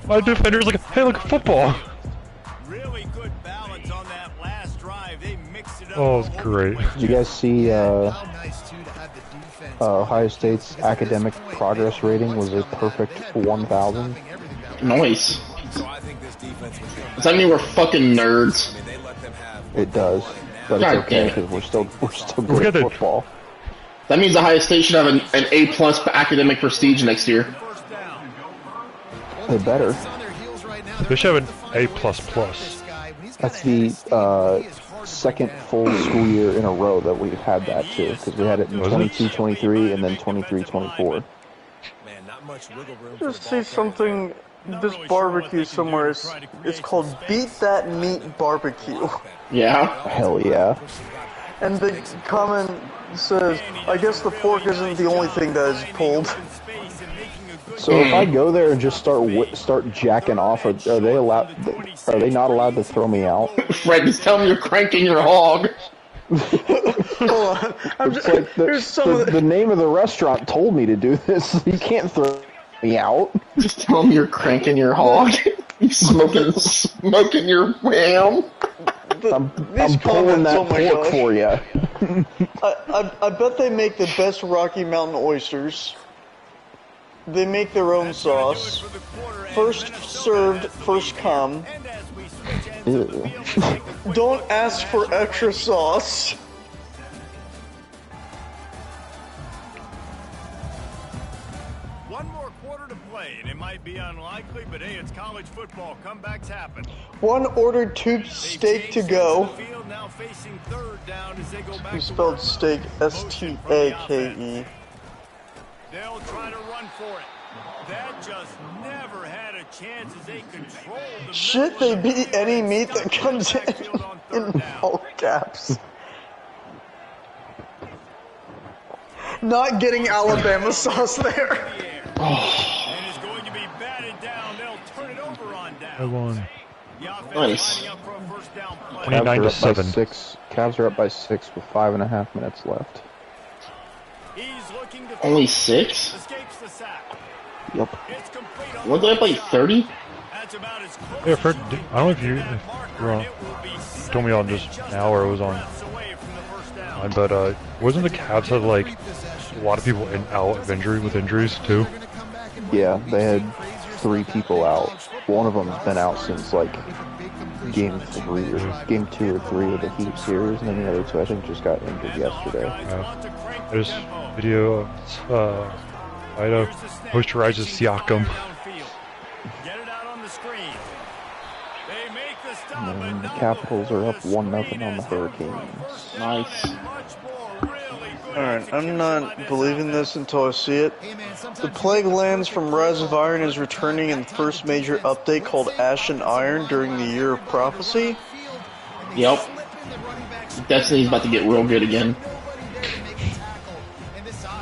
My defender's like, hey, look, football. Really good balance on that last drive. They mixed it up. Oh, it was great. Did you guys see Ohio State's academic progress rating was a perfect 1,000? Nice. Does that mean we're fucking nerds? It does, but God it's okay damn it. because we're still Look good at at the- football. That means Ohio State should have an A+ academic prestige next year. They better. They should have an A++. That's the second full school year in a row that we've had that too, because we had it in Was it? 22-23 and then 23-24. Just see something, this barbecue somewhere, it's called Beat That Meat Barbecue. Yeah. Hell yeah. And the comment says, I guess the pork isn't the only thing that is pulled. So if I go there and just start jacking off, are they allowed? Are they not allowed to throw me out? Fred, just tell me you're cranking your hog. Hold on. It's like here's some of the name of the restaurant told me to do this. You can't throw me out. Just tell me you're cranking your hog. You smoking your ham. I'm these pulling comments, that oh my pork gosh. for you. I bet they make the best Rocky Mountain oysters. They make their own sauce. First served, first come. Ew. Don't ask for extra sauce. One more quarter to play, and it might be unlikely, but hey, it's college football. Comebacks happen. One ordered tube steak to go. Field now facing third down as they go back You to spelled work. steak S-T-A-K-E. They'll try to run for it. That just never had a chance as they control the Shit, they beat any meat that comes in all caps. Not getting Alabama sauce there. And is going to be batted down. They'll turn it over on I down. won. The offense Nice. lining up for a first down play. 29-7. Cavs are up by 6 with 5.5 minutes left. He's looking to Only 6? escapes the sack. Yep. It's complete on What did I play? 30? That's about as close Yeah, Fred, as I don't know if you were on, told me on just now or it was on away from the first down. mine, but wasn't the Cavs had like a lot of people in out of injury with injuries too? Yeah, they had 3 people out. One of them's been out since like game 3 or game 2 or 3 of the Heat series, and then the other 2 I think just got injured yesterday. There's video of Ida moisturizes Siakam. Get it out on the screen. They make the stop, And then but the no. Capitals are up 1-0 on the Hurricanes. Nice. Much more really good Alright, I'm not believing this until I see it. Hey man, The sometimes Plague Lands from Rise of Iron is returning in the first major update called Ash and Iron during the Year of Prophecy. Yep. Destiny's about to get real good again.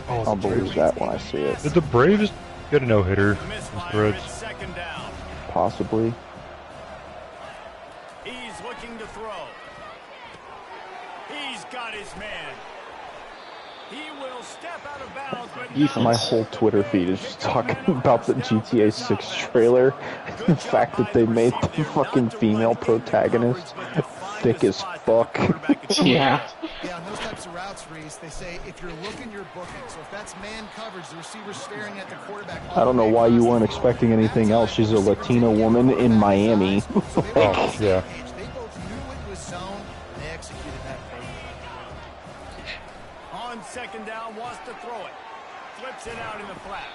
I'll believe that when I see it. Did the Braves get a no-hitter? misfire Threads. on second down. Possibly. He's looking to throw. He's got his man. He will step out of bounds, but Defense. My whole Twitter feed is just talking about the GTA 6 trailer. The fact that they made the fucking female protagonist thick as fuck. Yeah. Yeah, on those types of routes, this, Reese. They say if you're looking, you're booking. So if that's man coverage, the receiver's staring at the quarterback. I don't know why you weren't expecting anything else. She's a Latina woman in Miami. Oh, yeah. They both knew it was zone. They executed that perfectly. On second down, wants to throw it. Flips it out in the flat.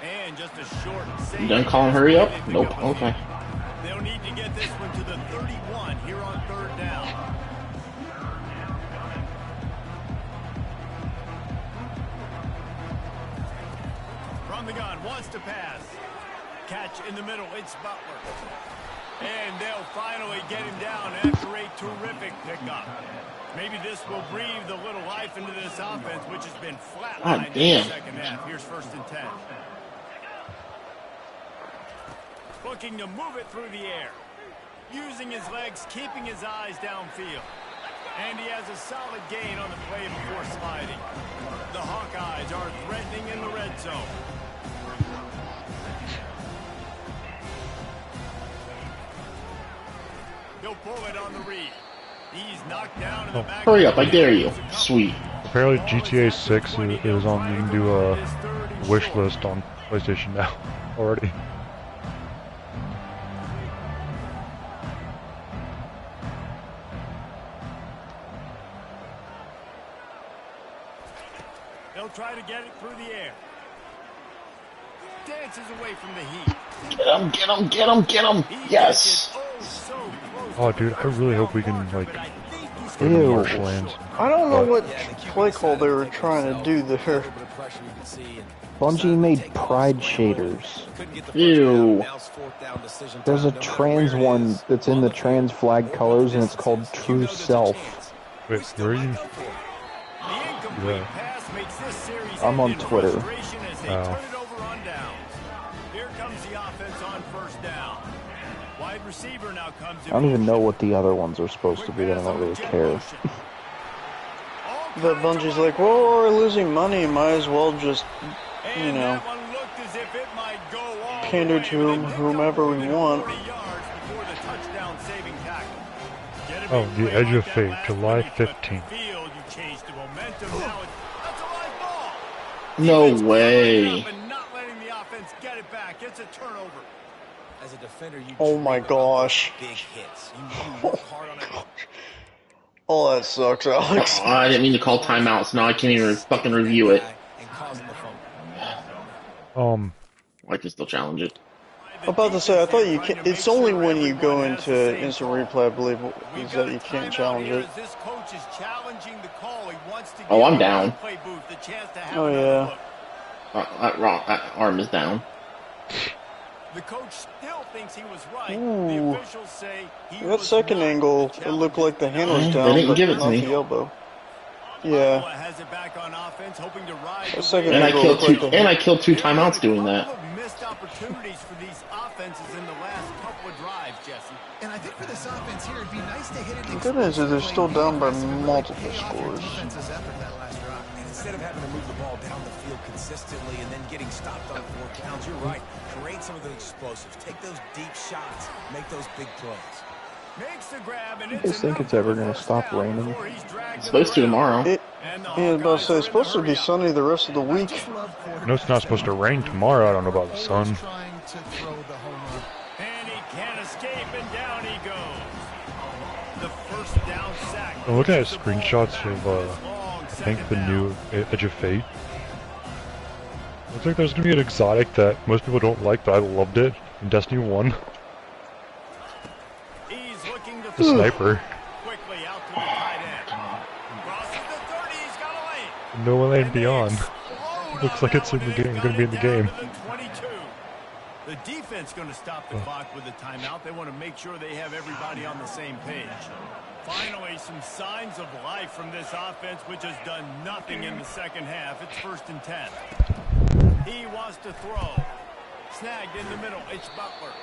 And just a short save. You done calling hurry up? Nope. Okay. They'll need to get this one to the 31 here on third down. From the gun, wants to pass. Catch in the middle, it's Butler. And they'll finally get him down after a terrific pickup. Maybe this will breathe a little life into this offense, which has been flatlined in the second half. Here's 1st and 10. Looking to move it through the air. Using his legs, keeping his eyes downfield. And he has a solid gain on the play before sliding. The Hawkeyes are threatening in the red zone. He'll pull it on the read. He's knocked down in the back. Hurry up, I dare you. Sweet. Apparently GTA 6 is on, you can do a wish list on PlayStation now already. They'll try to get it through the air. Dances away from the heat. Get him, get him, get him, get him. Yes. Oh, dude, I really hope we can, like, go to Ew. marshlands. I don't know what play call they were trying to do there. Bungie made pride shaders. Ew. There's a trans one that's in the trans flag colors, and it's called True Self. Wait, where are you? Yeah. I'm on Twitter. Oh. Here comes the offense on 1st down. Wide receiver now comes in. I don't even know what the other ones are supposed to be, and I don't really care. But Bungie's like, well, we're losing money, might as well just, you know, pander to whomever we want. Oh, The Edge of Fate, July 15th. No way. As a defender, you Oh my gosh. big hits. You work hard on it. Oh, that sucks, Alex. Oh, I didn't mean to call timeouts. Now I can't even fucking review it. And causing the fumble. I can still challenge it. I'm about to say, I thought you can. It's only when you go into instant replay, I believe, is that you can't challenge it. Oh, I'm down. Oh yeah. That arm is down. The coach still thinks he was right. Ooh. The officials say he That was second not. angle, it looked like the hand was They down, didn't but give it to not me. the elbow. Yeah. Has it back on offense, hoping to ride That the second wave. And I angle killed looked like two. the And I killed 2 timeouts doing Couple that. of missed opportunities for these offenses in the last couple of drives, Jesse. And I think for this offense here, it'd be nice to hit it. The good news is they're still down by multiple scores. Defense's effort that last drive. And instead of having to move the ball down the field consistently and then getting stopped on 4 downs, you're right. Create some of the explosives. Take those deep shots. Make those big plays. Makes the grab, and You guys think it's ever gonna stop raining? It's supposed to tomorrow. Yeah, I was about to say, it's supposed to be sunny the rest of the week. No, it's not supposed to rain tomorrow. I don't know about the sun. Trying to throw the home run. And he can't escape, and down he goes. The first down sack. I'm looking at screenshots of, I think the new Edge of Fate. Looks like there's gonna be an exotic that most people don't like, but I loved it in Destiny 1. He's looking to The sniper. quickly out to the tight end. Crosses the 30, he's got a lane. No Land Beyond. Looks like it's in the game. Gonna be in the game. The defense going to stop the clock with a timeout. They want to make sure they have everybody on the same page. Finally, some signs of life from this offense, which has done nothing in the second half. It's 1st and 10. He wants to throw. Snagged in the middle. It's Butler.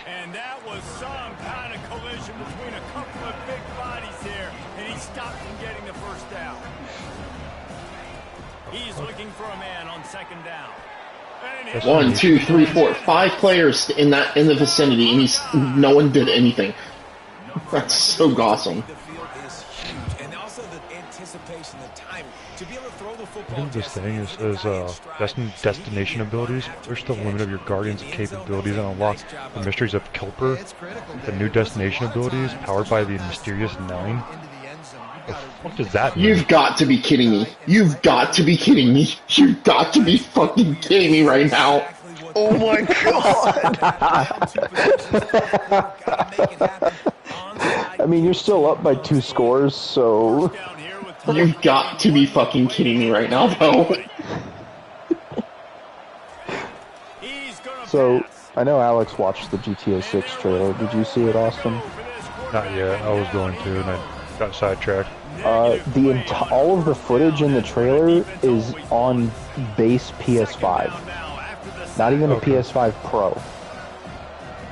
And that was some kind of collision between a couple of big bodies here, and he stopped from getting the first down. He's looking for a man on 2nd down. 1, 2, 3, 4, 5 players in the vicinity, and no one did anything. That's so awesome. The field is huge, and also the anticipation, the time I think this thing is destination abilities. Push the limit of your guardian's capabilities and unlock the mysteries of Kelper. The new destination abilities, powered by the mysterious Nine. What the fuck does that mean? You've got to be kidding me. You've got to be kidding me. You've got to be fucking kidding me right now. Oh my god! I mean, you're still up by 2 scores, so... You've got to be fucking kidding me right now, though. So, I know Alex watched the GTA 6 trailer. Did you see it, Austin? Not yet. I was going to, and I got sidetracked. All of the footage in the trailer is on base PS5. Not even a PS5 Pro.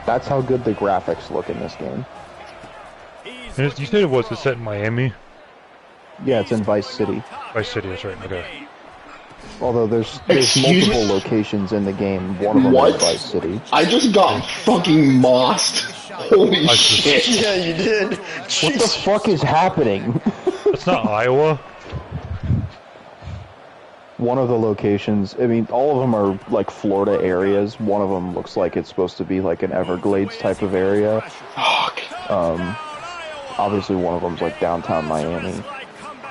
That's how good the graphics look in this game. And you said it was set in Miami? Yeah, it's in Vice City. Vice City, that's right. Okay. Although there's Excuse multiple me? locations in the game. One of them What? is Vice City. I just got fucking mossed. Holy shit. Yeah, you did. What the fuck is happening? That's not Iowa. One of the locations, I mean, all of them are like Florida areas. One of them looks like it's supposed to be like an Everglades type of area. Fuck. Obviously one of them's like downtown Miami.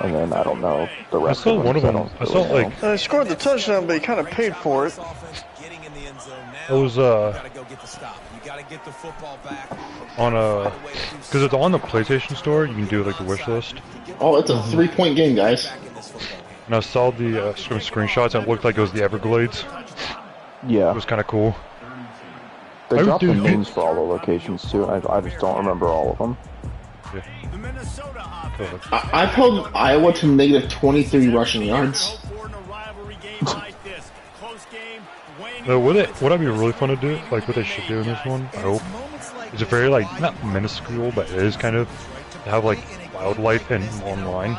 And then I don't know the I rest saw of them. one of them. I saw like He scored the touchdown, but he kind of paid for it. it was on a because it's on the PlayStation Store. You can do like the wish list. Oh, it's a 3-point game, guys. And I saw the screenshots, and it looked like it was the Everglades. Yeah. It was kind of cool. They I dropped the do- names for all the locations too. I just don't remember all of them. I've held Iowa to negative 23 rushing yards. No, would I'd be really fun to do? Like what they should do in this one? I hope. It's a very like not minuscule, but it is kind of to have like wildlife and online.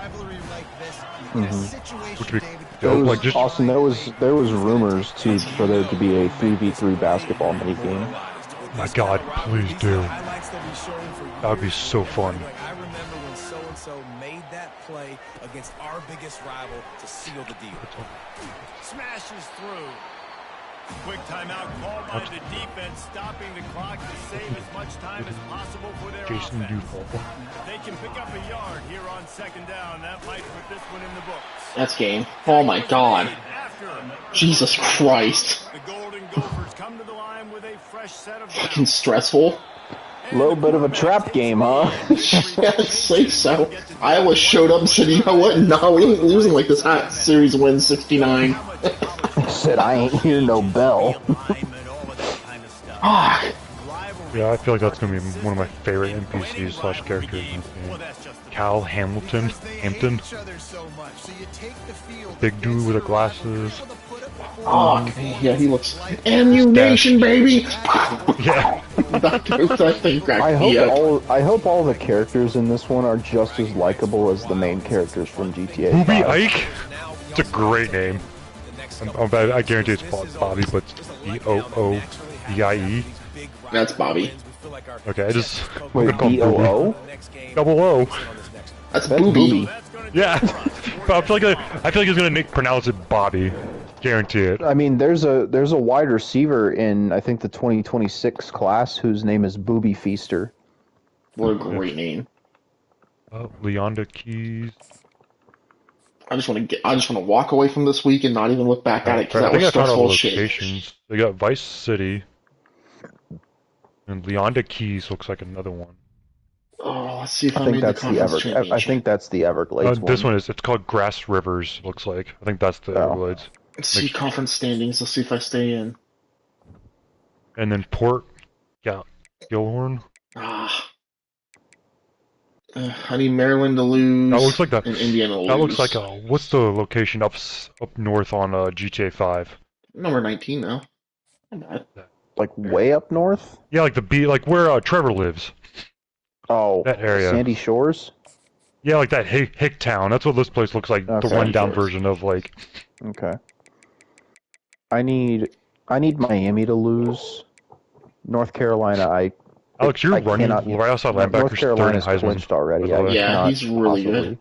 Which would be dope. Like just Austin, there was rumors for there to be a 3v3 basketball minigame. my God, please do. That would be so fun. I remember when so-and-so made that play against our biggest rival to seal the deal. Smashes through. Quick timeout called by the defense, stopping the clock to save as much time as possible for their Jason offense. Dufault. They can pick up a yard here on 2nd down. That might put this one in the books. That's game. Oh my god. After Jesus Christ. the Golden Gophers come to the line with a fresh set of Fucking downs. stressful. A little bit of a trap game, huh? Yeah, I'd say so. Iowa showed up and said, you know what? No, we ain't losing like this hot series wins 69. Said I ain't hear no bell. Ah, Yeah, I feel like that's gonna be one of my favorite NPCs slash characters in this game. Cal Hampton. Big dude with the glasses. oh, yeah, he looks. Ammunition, baby! Yeah. That thing cracked I me up. hope all the characters in this one are just as likable as the main characters from GTA. Booby 5. Ike? It's a great name. I guarantee it's Bobby, but it's B-O-O-B-I-E. That's Bobby. Okay, I just... Wait, I'm gonna call him B-O-O? Booby. Double O. That's That's Booby. Booby. Yeah. But I feel like he's gonna pronounce it Bobby. Guarantee it. I mean, there's a wide receiver in, I think, the 2026 class whose name is Booby Feaster. What a great name. Leonda Keys. I just want to walk away from this week and not even look back at it because I that think was I found all stressful the as shit. locations. They got Vice City. And Leonda Keys looks like another one. Oh, let's see if I I think made the that's the conference I championship. think that's the Everglades one. This one is, it's called Grass Rivers, looks like. I think that's the Oh. Everglades. Let's see conference standings. Let's see if I stay in. And then Port, yeah, Gilhorn. Ah. I need Maryland to lose. That looks like that. And Indiana to lose. That looks like what's the location up north on GTA 5? Number 19 now. Not bad. Like way up north? Yeah, like where Trevor lives. Oh, That area. Sandy Shores? Yeah, like that Hick Town. That's what this place looks like. Okay. The rundown Sure. version of like. Okay. I need Miami to lose. North Carolina, Alex, you're I running cannot- right outside North linebackers third in Carolina's Heisman. clinched already. by the way. Yeah, cannot he's really possibly- good.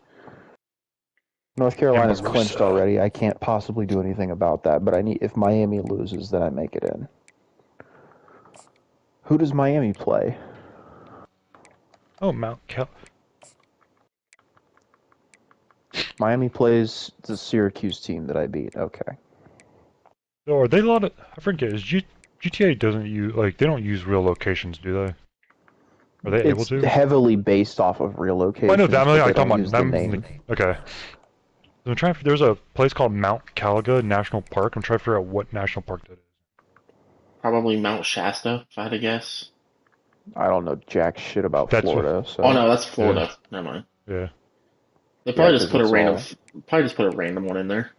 North Carolina's Timberwolves, clinched already. I can't possibly do anything about that. But if Miami loses, then I make it in. Who does Miami play? Oh, Mount Cal. Miami plays the Syracuse team that I beat. Okay. Oh, are they a lot of? I forget. GTA doesn't use they don't use real locations, do they? Are they able It's to? heavily based off of real locations. Well, I know that. but I'm they talking don't about use the name. Okay. I'm trying. There's a place called Mount Caliga National Park. I'm trying to figure out what national park that is. Probably Mount Shasta, if I had to guess. I don't know jack shit about That's Florida. So. Oh no, that's Florida. Yeah. Never mind. Yeah. They probably Yeah, just put a 'cause random. it's Probably just put a random one in there.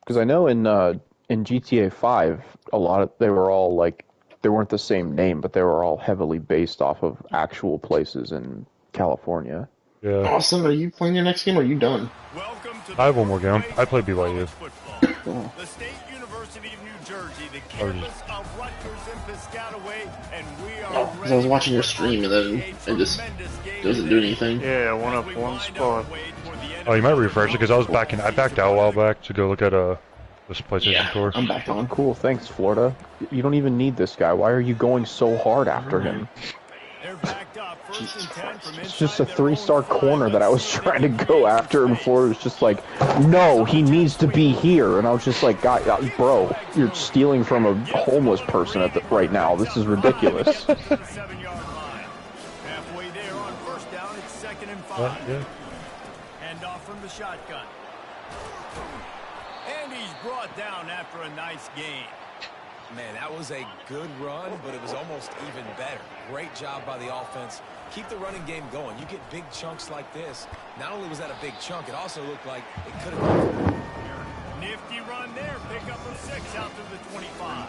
Because I know in GTA 5, a lot of they were all they weren't the same name, but they were all heavily based off of actual places in California. Yeah. Austin, are you playing your next game or are you done? I have one more game. I play BYU. The State University of New Jersey, the campus of Rutgers and Piscataway, and we are Because I was watching your stream and then it just doesn't do anything. Yeah, one up, one spot. Oh, you might refresh it because I backed out a while back to go look at this PlayStation Store. I'm back on. Cool, thanks, Florida. You don't even need this guy. Why are you going so hard after him? It's just a 3-star corner that I was trying to go after before. It was just like, no, he needs to be here. And I was just like, God, bro, you're stealing from a homeless person right now. This is ridiculous. Halfway there on first down, it's 2nd and 5. Yeah. And off from the shotgun. And he's brought down after a nice gain. Man, that was a good run, but it was almost even better. Great job by the offense. Keep the running game going. You get big chunks like this. Not only was that a big chunk, it also looked like it could have been. Nifty run there. Pick up of 6 out to the 25.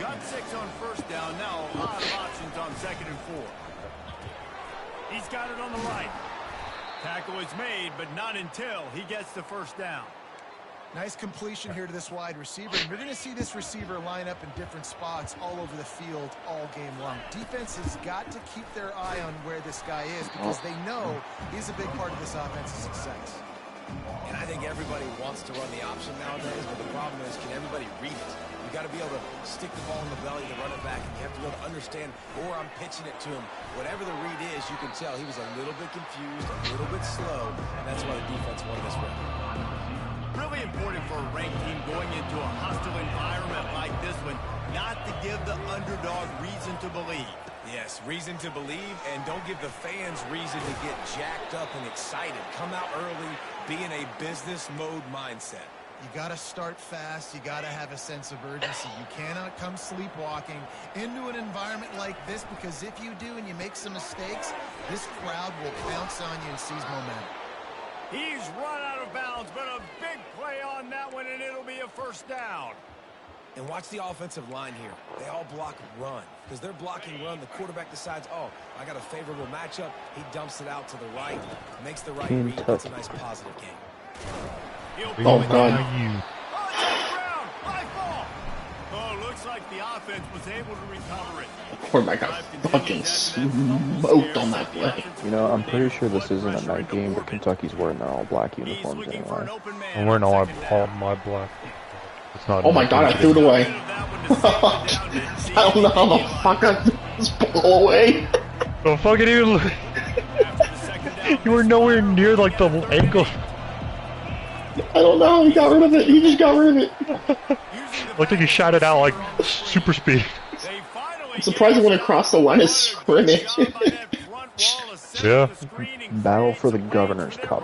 Got 6 on first down. Now a lot of options on 2nd and 4. He's got it on the right. Tackle is made, but not until he gets the first down. Nice completion here to this wide receiver. And you're going to see this receiver line up in different spots all over the field all game long. Defense has got to keep their eye on where this guy is because they know he's a big part of this offense's success. And I think everybody wants to run the option nowadays, but the problem is, can everybody read it? You got to be able to stick the ball in the belly of the running back, and you have to be able to understand, or I'm pitching it to him. Whatever the read is, you can tell he was a little bit confused, a little bit slow, and that's why the defense won this round. Really important for a ranked team going into a hostile environment like this one, not to give the underdog reason to believe. Yes, reason to believe, and don't give the fans reason to get jacked up and excited. Come out early, be in a business mode mindset. You got to start fast. You got to have a sense of urgency. You cannot come sleepwalking into an environment like this because if you do and you make some mistakes, this crowd will pounce on you and seize momentum. He's run out of bounds, but a big play on that one, and it'll be a first down. And watch the offensive line here. They all block run. Because they're blocking run, the quarterback decides, oh, I got a favorable matchup. He dumps it out to the right, makes the right read. That's a nice positive game. Oh, God. Oh, it's on the ground. High ball. Oh, looks like the offense was able to recover it. Quarterback got fucking smoked on that play. You know, I'm pretty sure this isn't a night game, but Kentucky's wearing their all-black uniforms anyway. I'm wearing all my black. It's not. Oh my God, I threw it away. I don't know how the fuck I threw this ball away. Oh, fucking you! You were nowhere near like the ankle. I don't know. He got rid of it. He just got rid of it. Looked like he shot it out like super speed. I'm surprised it went across the line of scrimmage. Yeah. Battle for the Governor's Cup.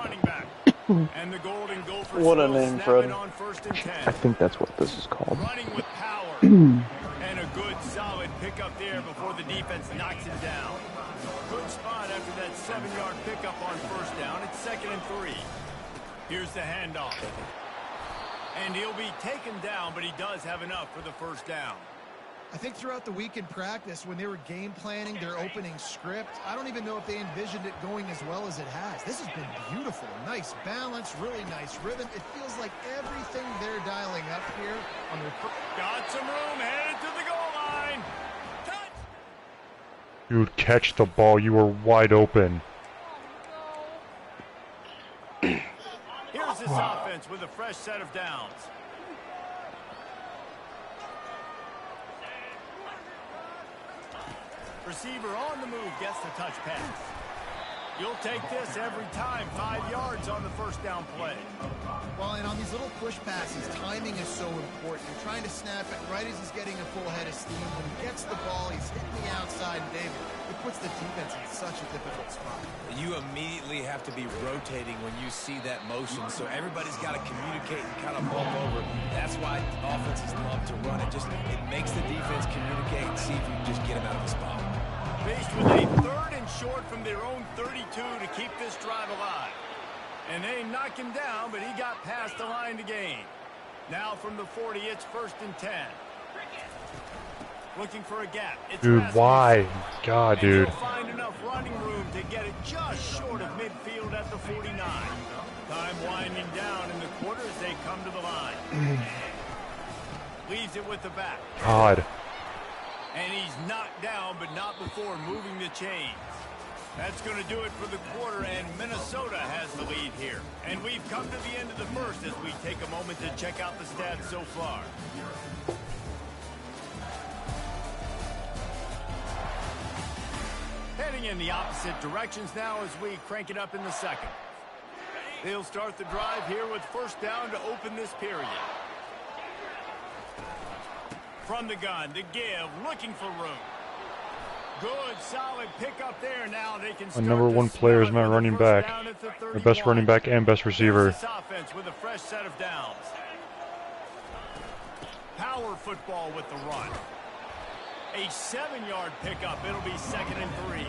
What a name, Fred. I think that's what this is called. Running with power. And a good solid pickup there before the defense knocks it down. Good spot after that 7-yard pickup on first down. It's 2nd and 3. Here's the handoff. And he'll be taken down, but he does have enough for the first down. I think throughout the week in practice, when they were game planning their opening script, I don't even know if they envisioned it going as well as it has. This has been beautiful. Nice balance, really nice rhythm. It feels like everything they're dialing up here on the... Got some room, headed to the goal line. Touch! Dude, catch the ball. You were wide open. Here's this offense with a fresh set of downs. Receiver on the move gets the touch pass. You'll take this every time. 5 yards on the first down play. Well, and on these little push passes, timing is so important. You're trying to snap it right as he's getting a full head of steam. When he gets the ball, he's hitting the outside, and David, it puts the defense in such a difficult spot. You immediately have to be rotating when you see that motion, so everybody's got to communicate and kind of bump over. That's why offenses love to run it. It makes the defense communicate and see if you can just get him out of the spot. Faced with a 3rd and short from their own 32 to keep this drive alive. And they knock him down, but he got past the line to gain. Now from the 40, it's 1st and 10. Looking for a gap. It's dude, why? God, dude. He'll find enough running room to get it just short of midfield at the 49. Time winding down in the quarter as they come to the line. Leaves it with the back. God. And he's knocked down, but not before moving the chains. That's going to do it for the quarter, and Minnesota has the lead here. And we've come to the end of the first as we take a moment to check out the stats so far. Heading in the opposite directions now as we crank it up in the second. They'll start the drive here with 1st down to open this period. From the gun to give, looking for room. Good, solid pickup there. Now they can start number 1 player is my running back. The best running back and best receiver. This offense with a fresh set of downs. Power football with the run. A 7-yard pickup. It'll be 2nd and 3.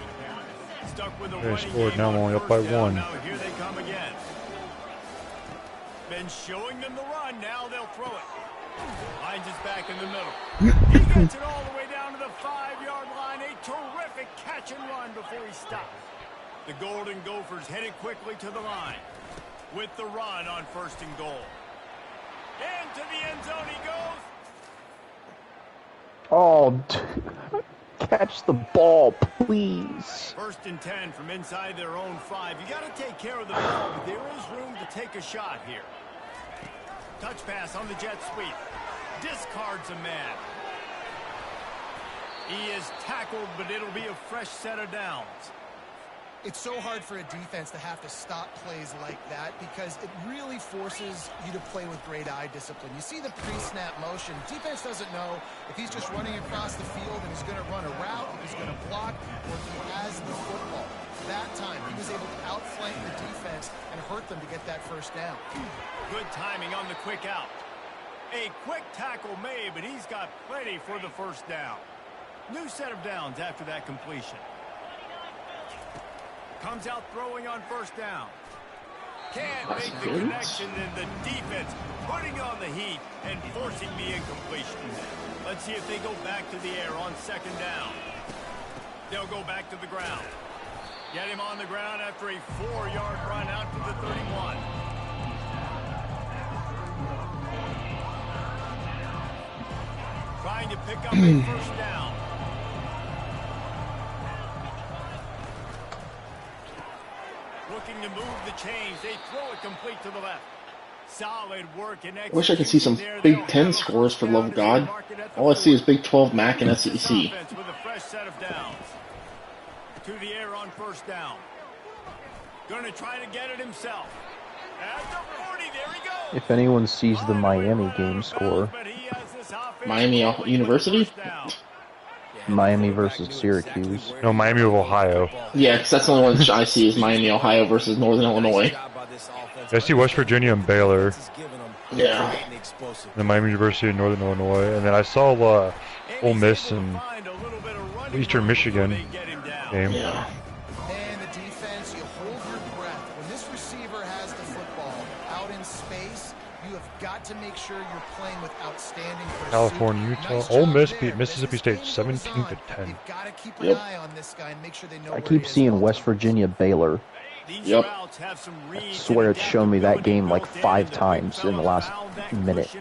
Stuck with a running scored. game Now I'm on only up by 1. Now here they come again. Been showing them the run. Now they'll throw it. Finds his back in the middle. He gets it all the way down to the 5-yard line. A terrific catch and run before he stops. The Golden Gophers headed quickly to the line with the run on 1st and goal. Into the end zone he goes. Oh, dude. Catch the ball, please. 1st and 10 from inside their own 5. You got to take care of the ball, but there is room to take a shot here. Touch pass on the jet sweep. Discards a man. He is tackled, but it'll be a fresh set of downs. It's so hard for a defense to have to stop plays like that because it really forces you to play with great eye discipline. You see the pre-snap motion. Defense doesn't know if he's just running across the field and he's going to run a route, if he's going to block, or if he has the football. That time, he was able to outflank the defense and hurt them to get that 1st down. Good timing on the quick out. A quick tackle made, but he's got plenty for the 1st down. New set of downs after that completion. Comes out throwing on 1st down. Can't make the connection, and the defense putting on the heat and forcing the incompletion. Let's see if they go back to the air on 2nd down. They'll go back to the ground. Get him on the ground after a 4-yard run out to the 31. Trying to pick up a 1st down. Looking to move the chains. They throw it complete to the left. Solid work and I wish I could see some Big Ten scores, for the love of God. All I see is Big 12, MAC, and SEC. With a fresh set of downs. To the air on 1st down. Going to try to get it himself. At the 40, there he goes. If anyone sees the Miami game score, Miami University? Miami versus Syracuse. No, Miami of Ohio. Yeah, because that's the only one I see is Miami, Ohio versus Northern Illinois. I see West Virginia and Baylor. Yeah. The Miami University of Northern Illinois. And then I saw Ole Miss and Eastern Michigan game. Yeah. And the defense, you hold your breath. When this receiver has the football out in space, you have got to make sure you're playing with outstanding pursuit. California, Utah. Nice Ole job Miss there. beat Mississippi State As the game goes 17 to on, 10. You've got to keep an Yep. eye on this guy and make sure they know I where keep he is. seeing West Virginia Baylor. Yep. I swear it's shown me that game like 5 times in the last minute.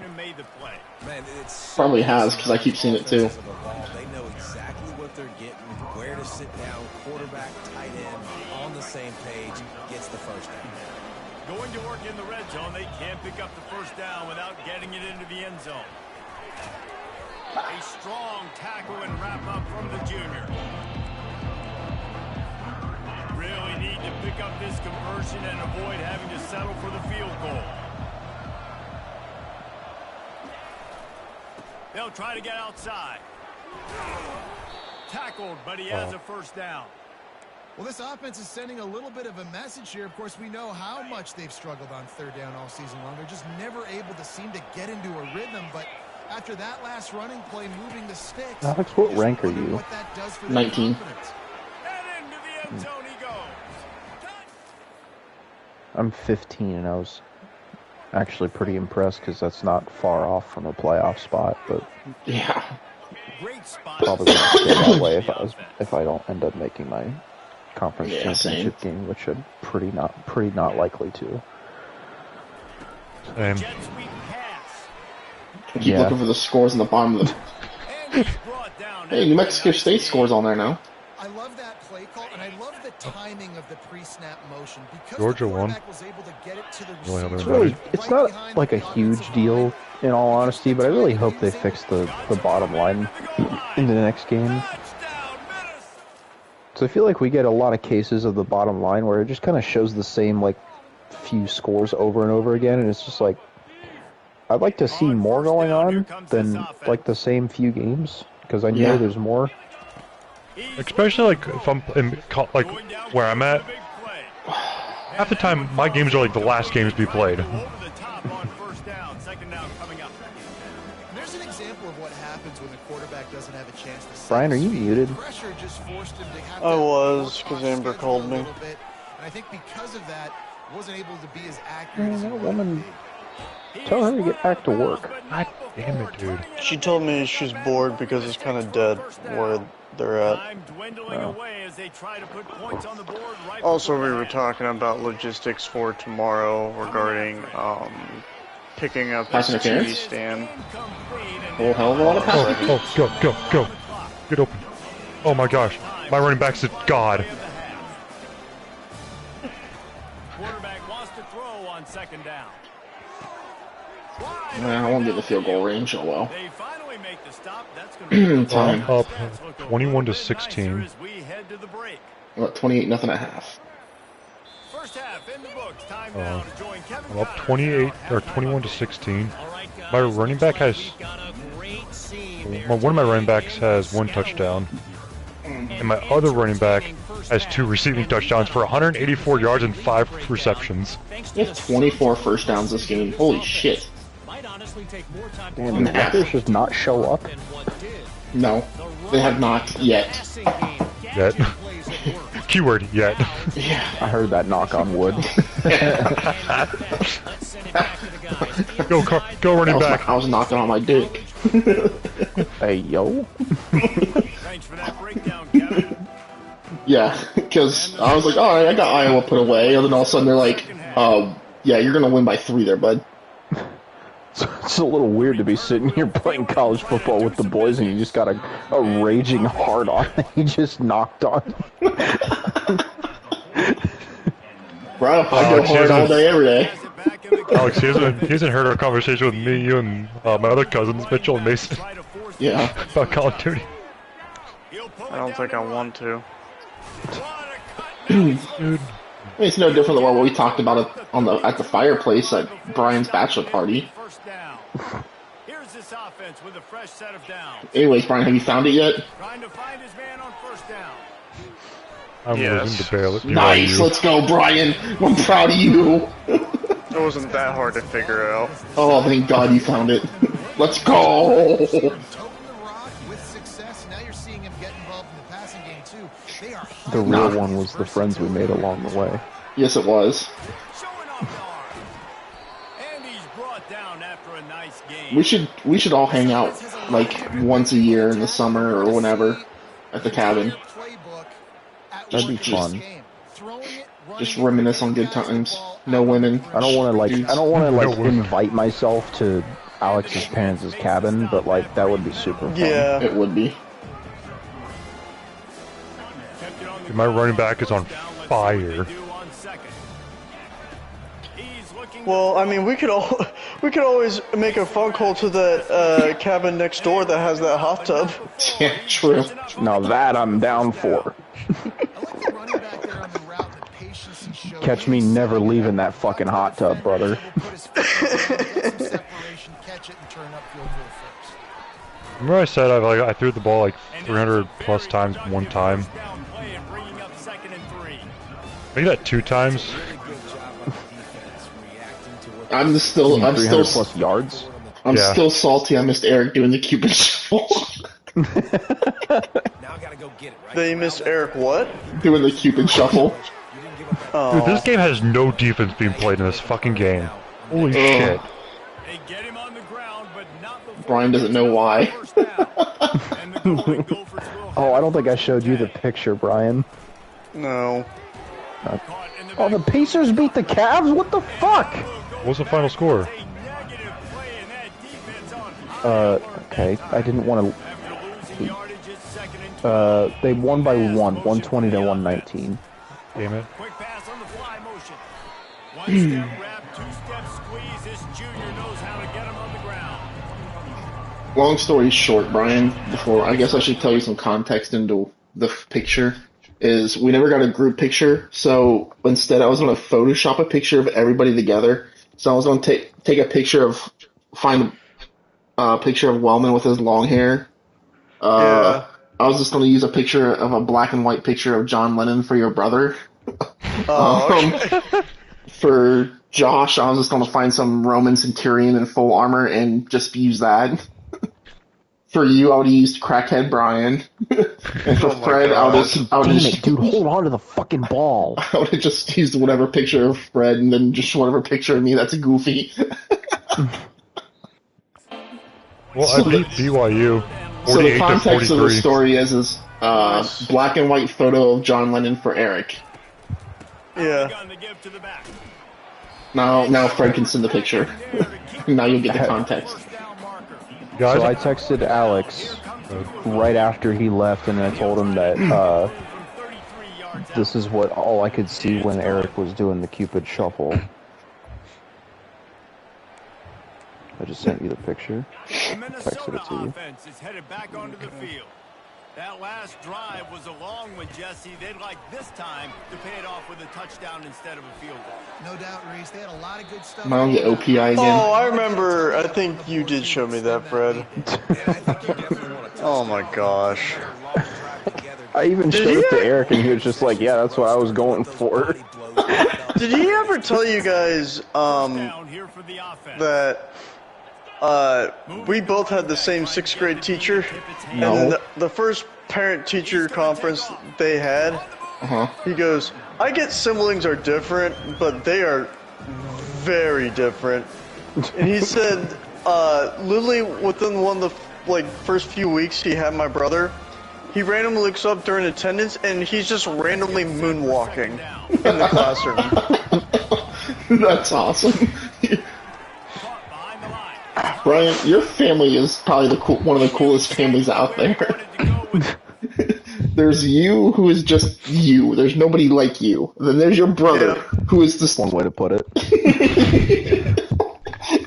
Man, it's Probably has, because I keep seeing it too. They know exactly what they're getting, where to sit down, quarterback, tight end, on the same page, gets the first down. Going to work in the red zone, they can't pick up the first down without getting it into the end zone. A strong tackle and wrap up from the junior. Really need to pick up this conversion and avoid having to settle for the field goal. They'll try to get outside. Tackled, but he has a first down. Well, this offense is sending a little bit of a message here. Of course, we know how much they've struggled on third down all season long. They're just never able to seem to get into a rhythm, but after that last running play, moving the sticks, Alex, what rank are you? What that does for 19. confidence. And into the end zone he goes. I'm 15, and I was actually pretty impressed because that's not far off from a playoff spot, but Yeah. Great spot. probably going to stay that way if I don't end up making my conference Yeah, championship game, which I'm pretty not likely to. Same. Jet sweep pass. Keep Yeah. looking for the scores in the bottom of the... And he's brought down. Hey, New Mexico State scores on there now. I love that play call, and I love the timing of the pre-snap motion because Georgia the won. quarterback was able to get it to the Really receiver. It's really, right it's not behind like a the huge offensive deal, lineman. in all honesty, but I really hope they fix the bottom line in the next game. Touchdown, Minnesota. So I feel like we get a lot of cases of the bottom line where it just kind of shows the same, like, few scores over and over again, and it's just like, I'd like to see more going on than, like, the same few games, because I know Yeah. there's more. Especially like if I'm in like where I'm at. Half the time, my games are like the last games to be played. Over the top on first down. Second down coming up. There's an example of what happens when the quarterback doesn't have a chance to set Brian, are you his feet. muted? Pressure just forced him to have I to was, work 'cause on Amber schedule called a me. little bit, and I think because of that, wasn't able to be as accurate as he that wanted woman, to be. tell her to get back to work. God damn it, dude. She told me she's bored because it's kind of dead where they're at. Time dwindling away as they try to put points on the board right Also, before we the were half. talking about logistics for tomorrow regarding picking up Pass his TV interference? stand. A whole hell of a lot of Oh, passing. oh, go. Get open. Oh my gosh. My running back's a god. Quarterback wants to throw on second down. Nah, I won't get the field goal range. Oh well. They finally make the stop. That's going to Time. Up 21 to 16. as we head to the break. What, 28-0 at half. First half in the books. Time now to join Kevin I'm up Connors. 28 or 21 to 16. My running back has one of my running backs has one touchdown, and my other running back has 2 receiving touchdowns for 184 yards and 5 receptions. They have 24 first downs this game. Holy shit. Damn, did the Raptors just not show up? No, they have not yet. Yet. Keyword yet. Yeah. I heard that knock on wood. Go running I back. was knocking on my dick. Hey, yo. Thanks for that breakdown, Kevin. Yeah, because I was like, alright, I got Iowa put away, and then all of a sudden they're like, yeah, you're gonna win by 3 there, bud. It's a little weird to be sitting here playing college football with the boys and you just got a raging hard on that you just knocked on. Bro, I go hard all day, every day. Alex, he hasn't heard our conversation with me, you, and my other cousins, Mitchell and Mason, Yeah. about Call of Duty. I don't think I want to. Dude. I mean, it's no different than what we talked about it at the fireplace at Brian's bachelor party. First down. Here's this offense with a fresh set of downs. Anyways, Brian, have you found it yit? Trying to find his man on first down. I'm Yes. losing to Baylor. Nice, let's go, Brian. I'm proud of you. It wasn't that hard to figure out. Oh, thank God you found it. Let's go. Toting the rock with success. Now you're seeing him get involved in the passing game too. They are The real one was the friends we made along the way. Yes, it was. Showing off the arm. And he's brought down after a nice game. We should all hang out like once a year in the summer or whenever at the cabin. That'd be fun. Just reminisce on good times. No women. I don't want to dudes. No. invite myself to Alex's parents' cabin, but like that would be super fun. Yeah. It would be. My running back is on fire. Well, I mean, we could always make a phone call to that cabin next door that has that hot tub. Yeah, true. Now that I'm down for. Catch me never leaving that fucking hot tub, brother. Remember I said I threw the ball like 300 plus times one time? Maybe that 2 times. I'm still 300 plus yards. I'm still salty. I missed Eric doing the Cupid shuffle. Then you missed Eric what? Doing the Cupid shuffle. Oh. Dude, this game has no defense being played in this fucking game. Holy shit. Brian doesn't know why. Oh, I don't think I showed you the picture, Brian. No. Oh, the Pacers beat the Cavs? What the fuck? What's the final score? Okay. I didn't want to... they won by 120 to 119. Damn it. Quick pass on the fly motion. One step wrap, 2-step squeeze. This junior knows how to get him on the ground. Long story short, Brian, before I guess I should tell you some context into the picture, is we never got a group picture, so instead I was going to Photoshop a picture of everybody together. So I was going to take a picture of, find a picture of Wellman with his long hair. Yeah. I was just going to use a picture of a black and white picture of John Lennon for your brother. Oh, For Josh, I was just going to find some Roman centurion in full armor and just use that. For you, I would have used Crackhead Brian. And for Fred, I would have Damn it, dude, hold on to the fucking ball. I would have just used whatever picture of Fred and then just whatever picture of me that's goofy. Well, I beat BYU. So the 48 to context of the 43. story is black and white photo of John Lennon for Eric. yeah. Now Fred can send the picture. Now you'll get the context. Guys, So I texted Alex right after he left, and I told him that this is what all I could see when Eric was doing the Cupid shuffle. I just sent you the picture. Texted it to you. Is headed back onto the field. That last drive was a long one, Jesse. They'd like this time to pay it off with a touchdown instead of a field goal. No doubt, Reese. They had a lot of good stuff. Am I on the OPI again? Oh, I remember. I think you did show me that, Fred. Oh my gosh. I even Did showed he it to ever- Eric, and he was just like, "Yeah, that's what I was going for." Did he ever tell you guys Down here for the offense. that we both had the same 6th grade teacher? No. And then the first parent-teacher conference they had, he goes, "I get siblings are different, but they are very different." And he said, literally within one of the first few weeks he had my brother, he randomly looks up during attendance and he's just randomly moonwalking in the classroom. That's awesome. Brian, your family is probably one of the coolest families out there. There's you, who is just you. There's nobody like you. Then there's your brother, who is just One way to put it.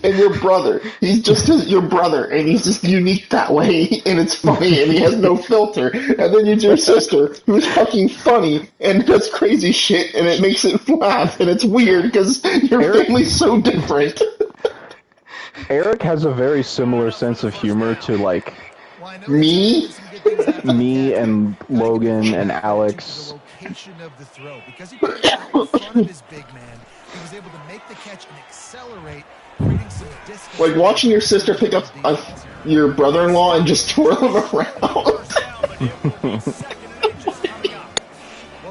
and your brother. He's just your brother, and he's just unique that way, and it's funny, and he has no filter. And then there's your sister, who's fucking funny, and does crazy shit, and it makes it laugh, and it's weird, because your family's so different. Eric has a very similar sense of humor to Me? me and Logan and Alex. Because he put it in front of his big man, he was able to make the catch and accelerate, creating some distance. Like watching your sister pick up your brother-in-law and just twirl him around.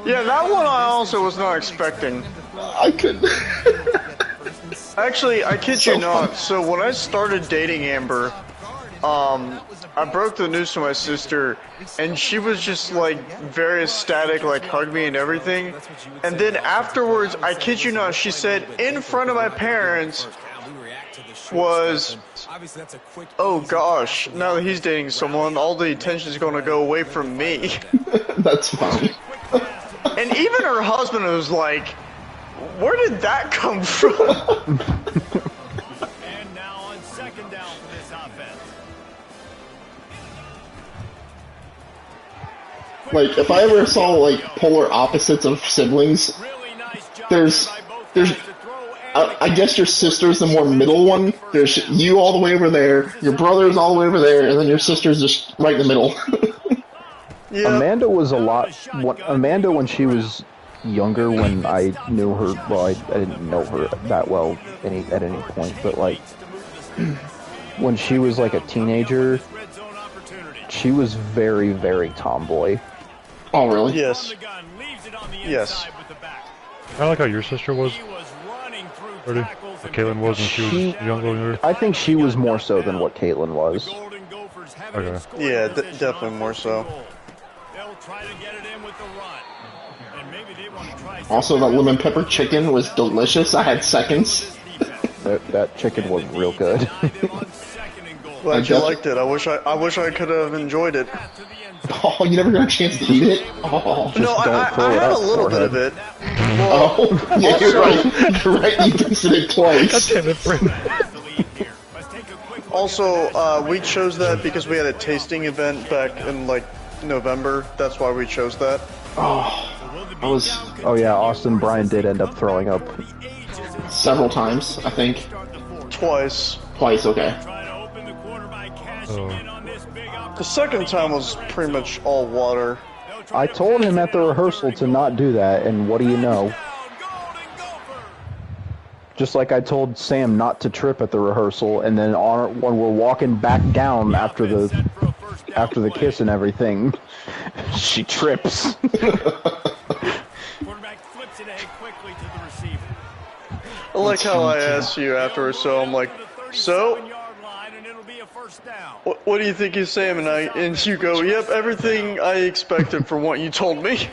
Yeah, that one I also was not expecting. I could. Actually, I kid you So not. fun. So when I started dating Amber, I broke the news to my sister, and she was just very ecstatic, hugged me and everything. And then afterwards, I kid you not, she said in front of my parents was, "Oh gosh, now that he's dating someone, all the attention is going to go away from me." That's fine. even her husband was like, where did that come from? And now on second down for this offense. Like, if I ever saw, like, polar opposites of siblings, Really nice job there's, by both there's, guys to throw and I guess your sister's the more middle one. There's you all the way over there, your brother's all the way over there, and then your sister's just right in the middle. Yeah. Amanda was a lot. Amanda, when she was younger, when I knew her, well, I didn't know her that well at any point, but like when she was like a teenager, she was very, very tomboy. Oh, really? Yes. Yes. Kind of like how your sister was, or Caitlin was when she was younger. I think she was more so than what Caitlin was. Okay. Yeah, definitely more so. Also, that lemon pepper chicken was delicious. I had seconds. That chicken was real good. Glad you liked it. I wish I could have enjoyed it. Oh, you never got a chance to eat it? Oh. No, I had a little bit of it. Oh, yeah, you're right. You're right. You tasted it twice. Also, we chose that because we had a tasting event back in like November. That's why we chose that. Oh, I was Oh yeah, Austin Bryan did end up throwing up. several times, I think. Twice. Twice, okay. The second time was pretty much all water. I told him at the rehearsal to not do that, and what do you know? Just like I told Sam not to trip at the rehearsal, and then when we're walking back down after the kiss and everything, she trips. I like how I asked you afterwards, so I'm like, so, what do you think of Sam and I? And you go, yep, everything I expected from what you told me.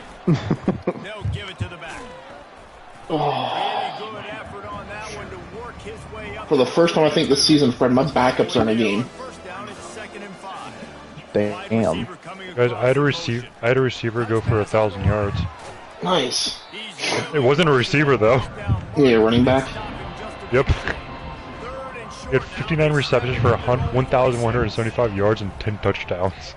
For the first time, I think this season, Fred, my backups are in a game. Damn. Guys, I had a receiver go for 1,000 yards. Nice. It wasn't a receiver though. Yeah, running back. Yep. He had 59 receptions for 1,175 yards and 10 touchdowns.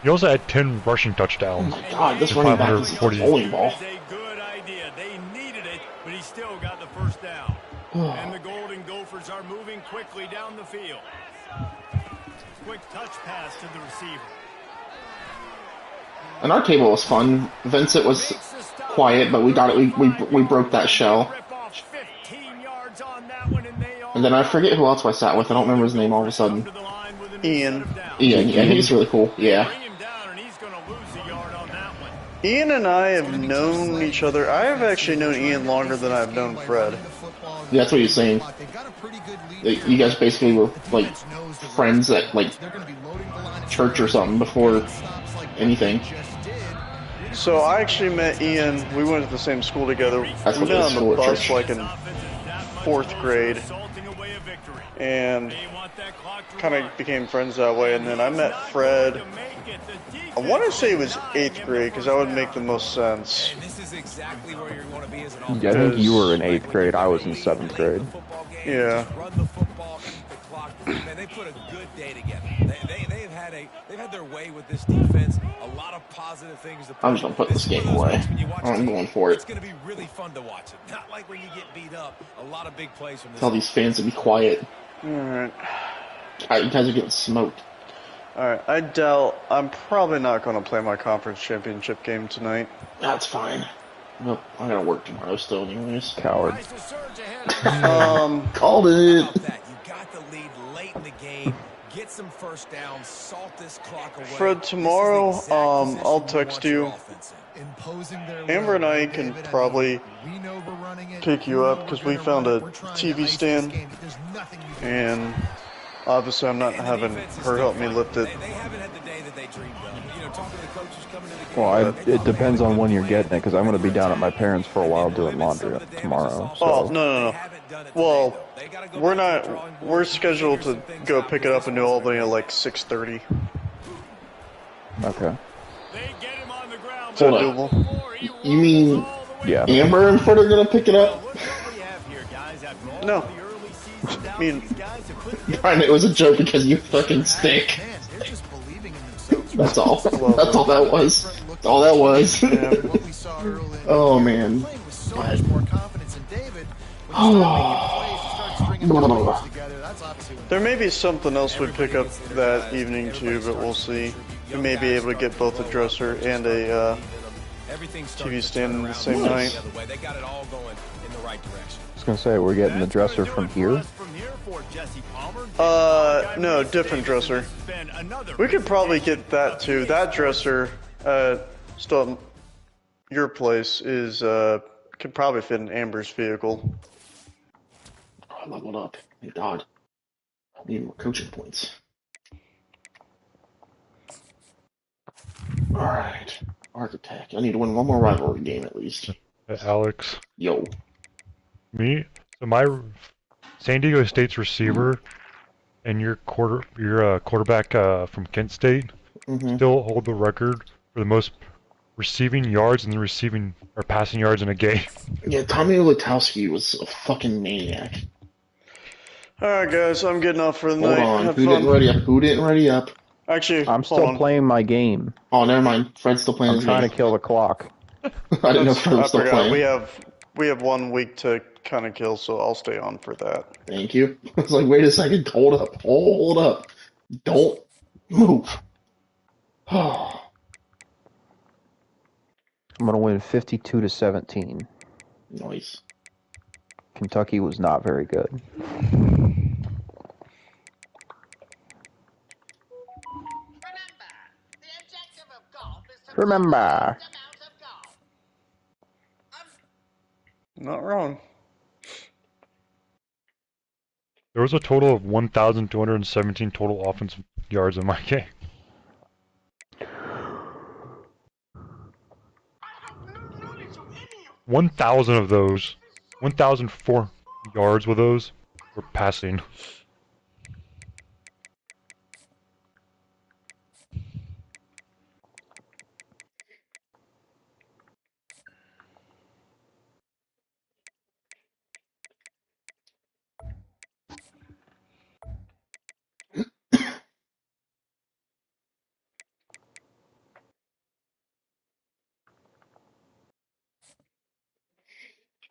He also had 10 rushing touchdowns. Oh my god, this running back is a bowling ball. They needed it, but he still got the first down. And the Golden Gophers are moving quickly down the field. Quick touch pass to the receiver. And our table was fun. Vincent was quiet, but we got it. We broke that shell. And then I forget who else I sat with. I don't remember his name all of a sudden. Ian. Ian, yeah, he's really cool. Yeah. Ian and I have known each other. I have actually known Ian longer than I've known Fred. Yeah, that's what he's saying. You guys basically were like friends at like church or something before anything. So I actually met Ian. We went to the same school together. That's We what met the on the school at bus church. like in 4th grade, and kind of became friends that way. And then I met Fred. I want to say it was 8th grade because that would make the most sense. Yeah, I think you were in 8th grade. I was in 7th grade. Yeah. Man, they put a good day together. They've had their way with this defense. A lot of positive things. I'm just gonna put this game away. I'm going for it. It's gonna be really fun to watch it. Not like when you get beat up. A lot of big plays from this. Tell these fans to be quiet. Alright. You guys are getting smoked. Alright, I doubt. I'm probably not going to play my conference championship game tonight. That's fine. Well, I gotta work tomorrow still, anyways. Coward. Called it. You got the lead late in the game. Get some first downs. Salt this clock away. Fred, tomorrow, I'll text you. Amber and I can probably pick you up because we found a TV stand, and obviously I'm not having her help me lift it. Well, it depends on when you're getting it, because I'm going to be down at my parents' for a while doing laundry tomorrow. So. Oh, no. Well, we're scheduled to go pick it up in New Albany at like 6:30. Okay. They get him on the ground It's Hold a up. doable. You mean Yeah. Amber and Fred are gonna pick it up? No. I mean, Brian, it was a joke because you fucking stink. Man, they're just believing in themselves. That's all. That's all that was. That's all that was. What we saw early Oh man. playing with so much more confidence in David. When you start making plays, you start stringing the plays together. That's obviously there may be something else we pick up that evening too, but we'll see. We may be able to get both a dresser and a TV stand in the same night. They got it all going in the right direction. I was gonna say we're getting the dresser from here. No, different dresser. We could probably get that too. That dresser, still, your place is could probably fit in Amber's vehicle. Oh, I leveled up. Thank God. I need more coaching points. Alright. Architect. I need to win one more rivalry game at least. Hey, Alex. Yo. Me? So my San Diego State's receiver and your quarterback from Kent State still hold the record for the most receiving yards and receiving or passing yards in a game. Yeah, Tommy Latowski was a fucking maniac. Alright guys, I'm getting off for the Hold night. on. Have Who fun. didn't ready up? Who didn't ready up? Actually, I'm hold still on. playing my game. Oh, never mind. Fred's still playing I'm his trying game. to kill the clock. I didn't know Fred I was still forgot. playing. We have 1 week to kind of kill, so I'll stay on for that. Thank you. I was like, wait a second. Hold up. Hold up. Don't move. Oh. I'm gonna win 52-17. Nice. Kentucky was not very good. Remember. Not wrong. There was a total of 1,217 total offensive yards in my game. 1,000 of those, 1,004 yards with those were passing.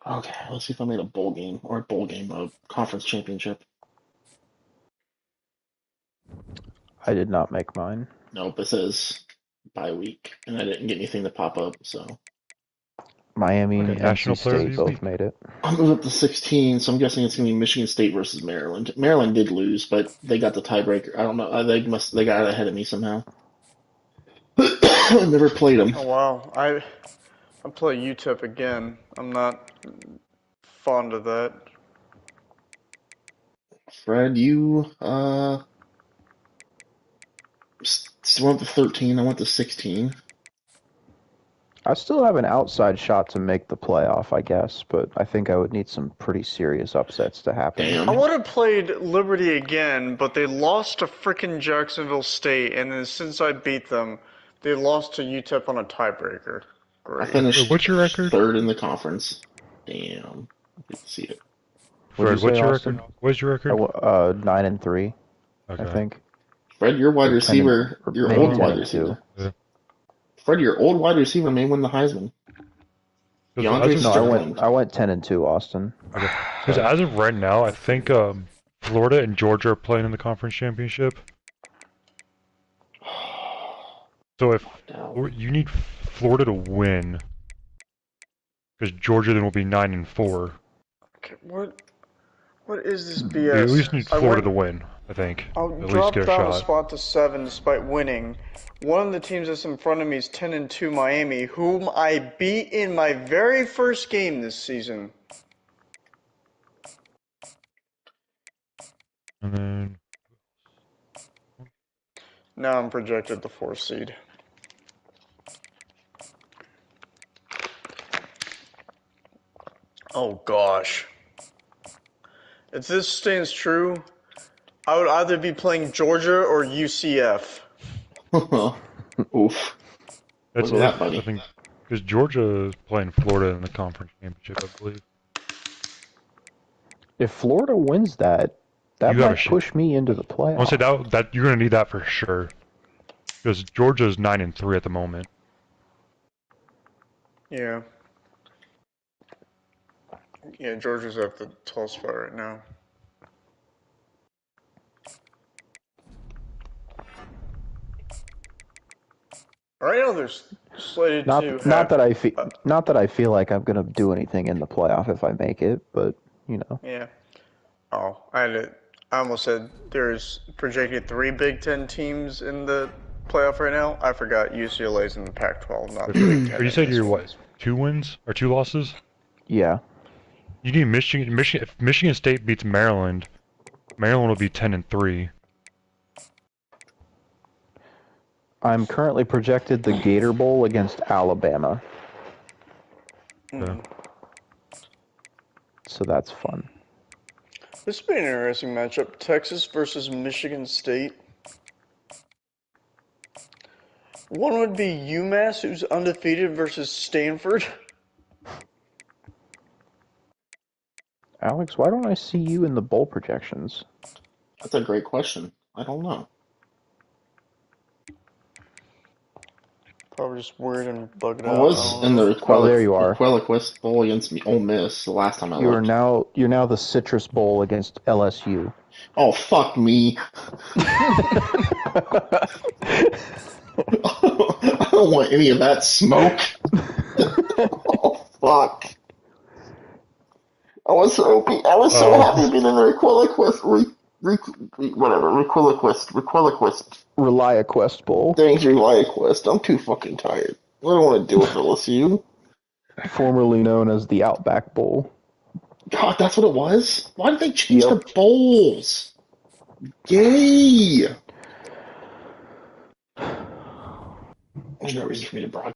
Okay, let's see if I made a bowl game or a conference championship. I did not make mine. Nope, it says bye week, and I didn't get anything to pop up, so. Miami Okay, and national NC player State this both week? made it. I moved up to 16, so I'm guessing it's gonna be Michigan State versus Maryland. Maryland did lose, but they got the tiebreaker. I don't know. They got ahead of me somehow. Never played them. Oh wow, I play UTEP again. I'm not fond of that. Fred, you still went to 13. I went to 16. I still have an outside shot to make the playoff, I guess, but I think I would need some pretty serious upsets to happen. Damn. I would have played Liberty again, but they lost to frickin' Jacksonville State, and then since I beat them, they lost to UTEP on a tiebreaker. I Great. finished Wait, what's your record? third in the conference. Damn. I didn't see it. What'd Fred, you what's say, your Austin? record? What's your record? 9-3, Okay. I think. Fred, your wide Or 10 receiver, or your maybe old 10 wide and receiver. 2. Yeah. Fred, your old wide receiver may win the Heisman. DeAndre As No, Sterling. I went 10-2, Austin. Because as of right now, I think Florida and Georgia are playing in the conference championship. So if you need Florida to win, because Georgia then will be 9-4. Okay, what is this You BS? at least need Florida to win, I think. I'll At least drop get a down a shot. spot to 7 despite winning. One of the teams that's in front of me is 10-2 Miami, whom I beat in my very first game this season. And then Now I'm projected the 4th seed. Oh gosh. If this stands true, I would either be playing Georgia or UCF. Oof. that's Look at if that, buddy. I think Because Georgia is playing Florida in the conference championship, I believe. If Florida wins that You have a might shot. push me into the I want to say playoffs. that you're gonna need that for sure. Because Georgia's 9-3 at the moment. Yeah. Yeah, Georgia's at the 12th spot right now. Right now, they're slated to have. Not that I feel like I'm gonna do anything in the playoff if I make it, but you know. Yeah. Oh, I almost said there's projected 3 Big Ten teams in the playoff right now. I forgot UCLA's in the Pac-12, not the Big Ten. But you said you're what? 2 wins or 2 losses? Yeah. You need Michigan. If Michigan State beats Maryland, Maryland will be 10-3. I'm currently projected the Gator Bowl against Alabama. Yeah. So that's fun. This would be an interesting matchup. Texas versus Michigan State. One would be UMass, who's undefeated, versus Stanford. Alex, why don't I see you in the bowl projections? That's a great question. I don't know. Probably just weird and bugged I out. was in the there you are. Requeliquist Bowl against Ole Miss the last time I You're looked. now the Citrus Bowl against LSU. Oh, fuck me. I don't want any of that smoke. Oh, fuck. I was so happy being in the Requeliquist, Requeliquist. ReliaQuest Bowl. Thanks, Request. I'm too fucking tired. I don't want to deal with LSU. Formerly known as the Outback Bowl. God, that's what it was? Why did they change the bowls? Yay! There's no reason for me to broadcast.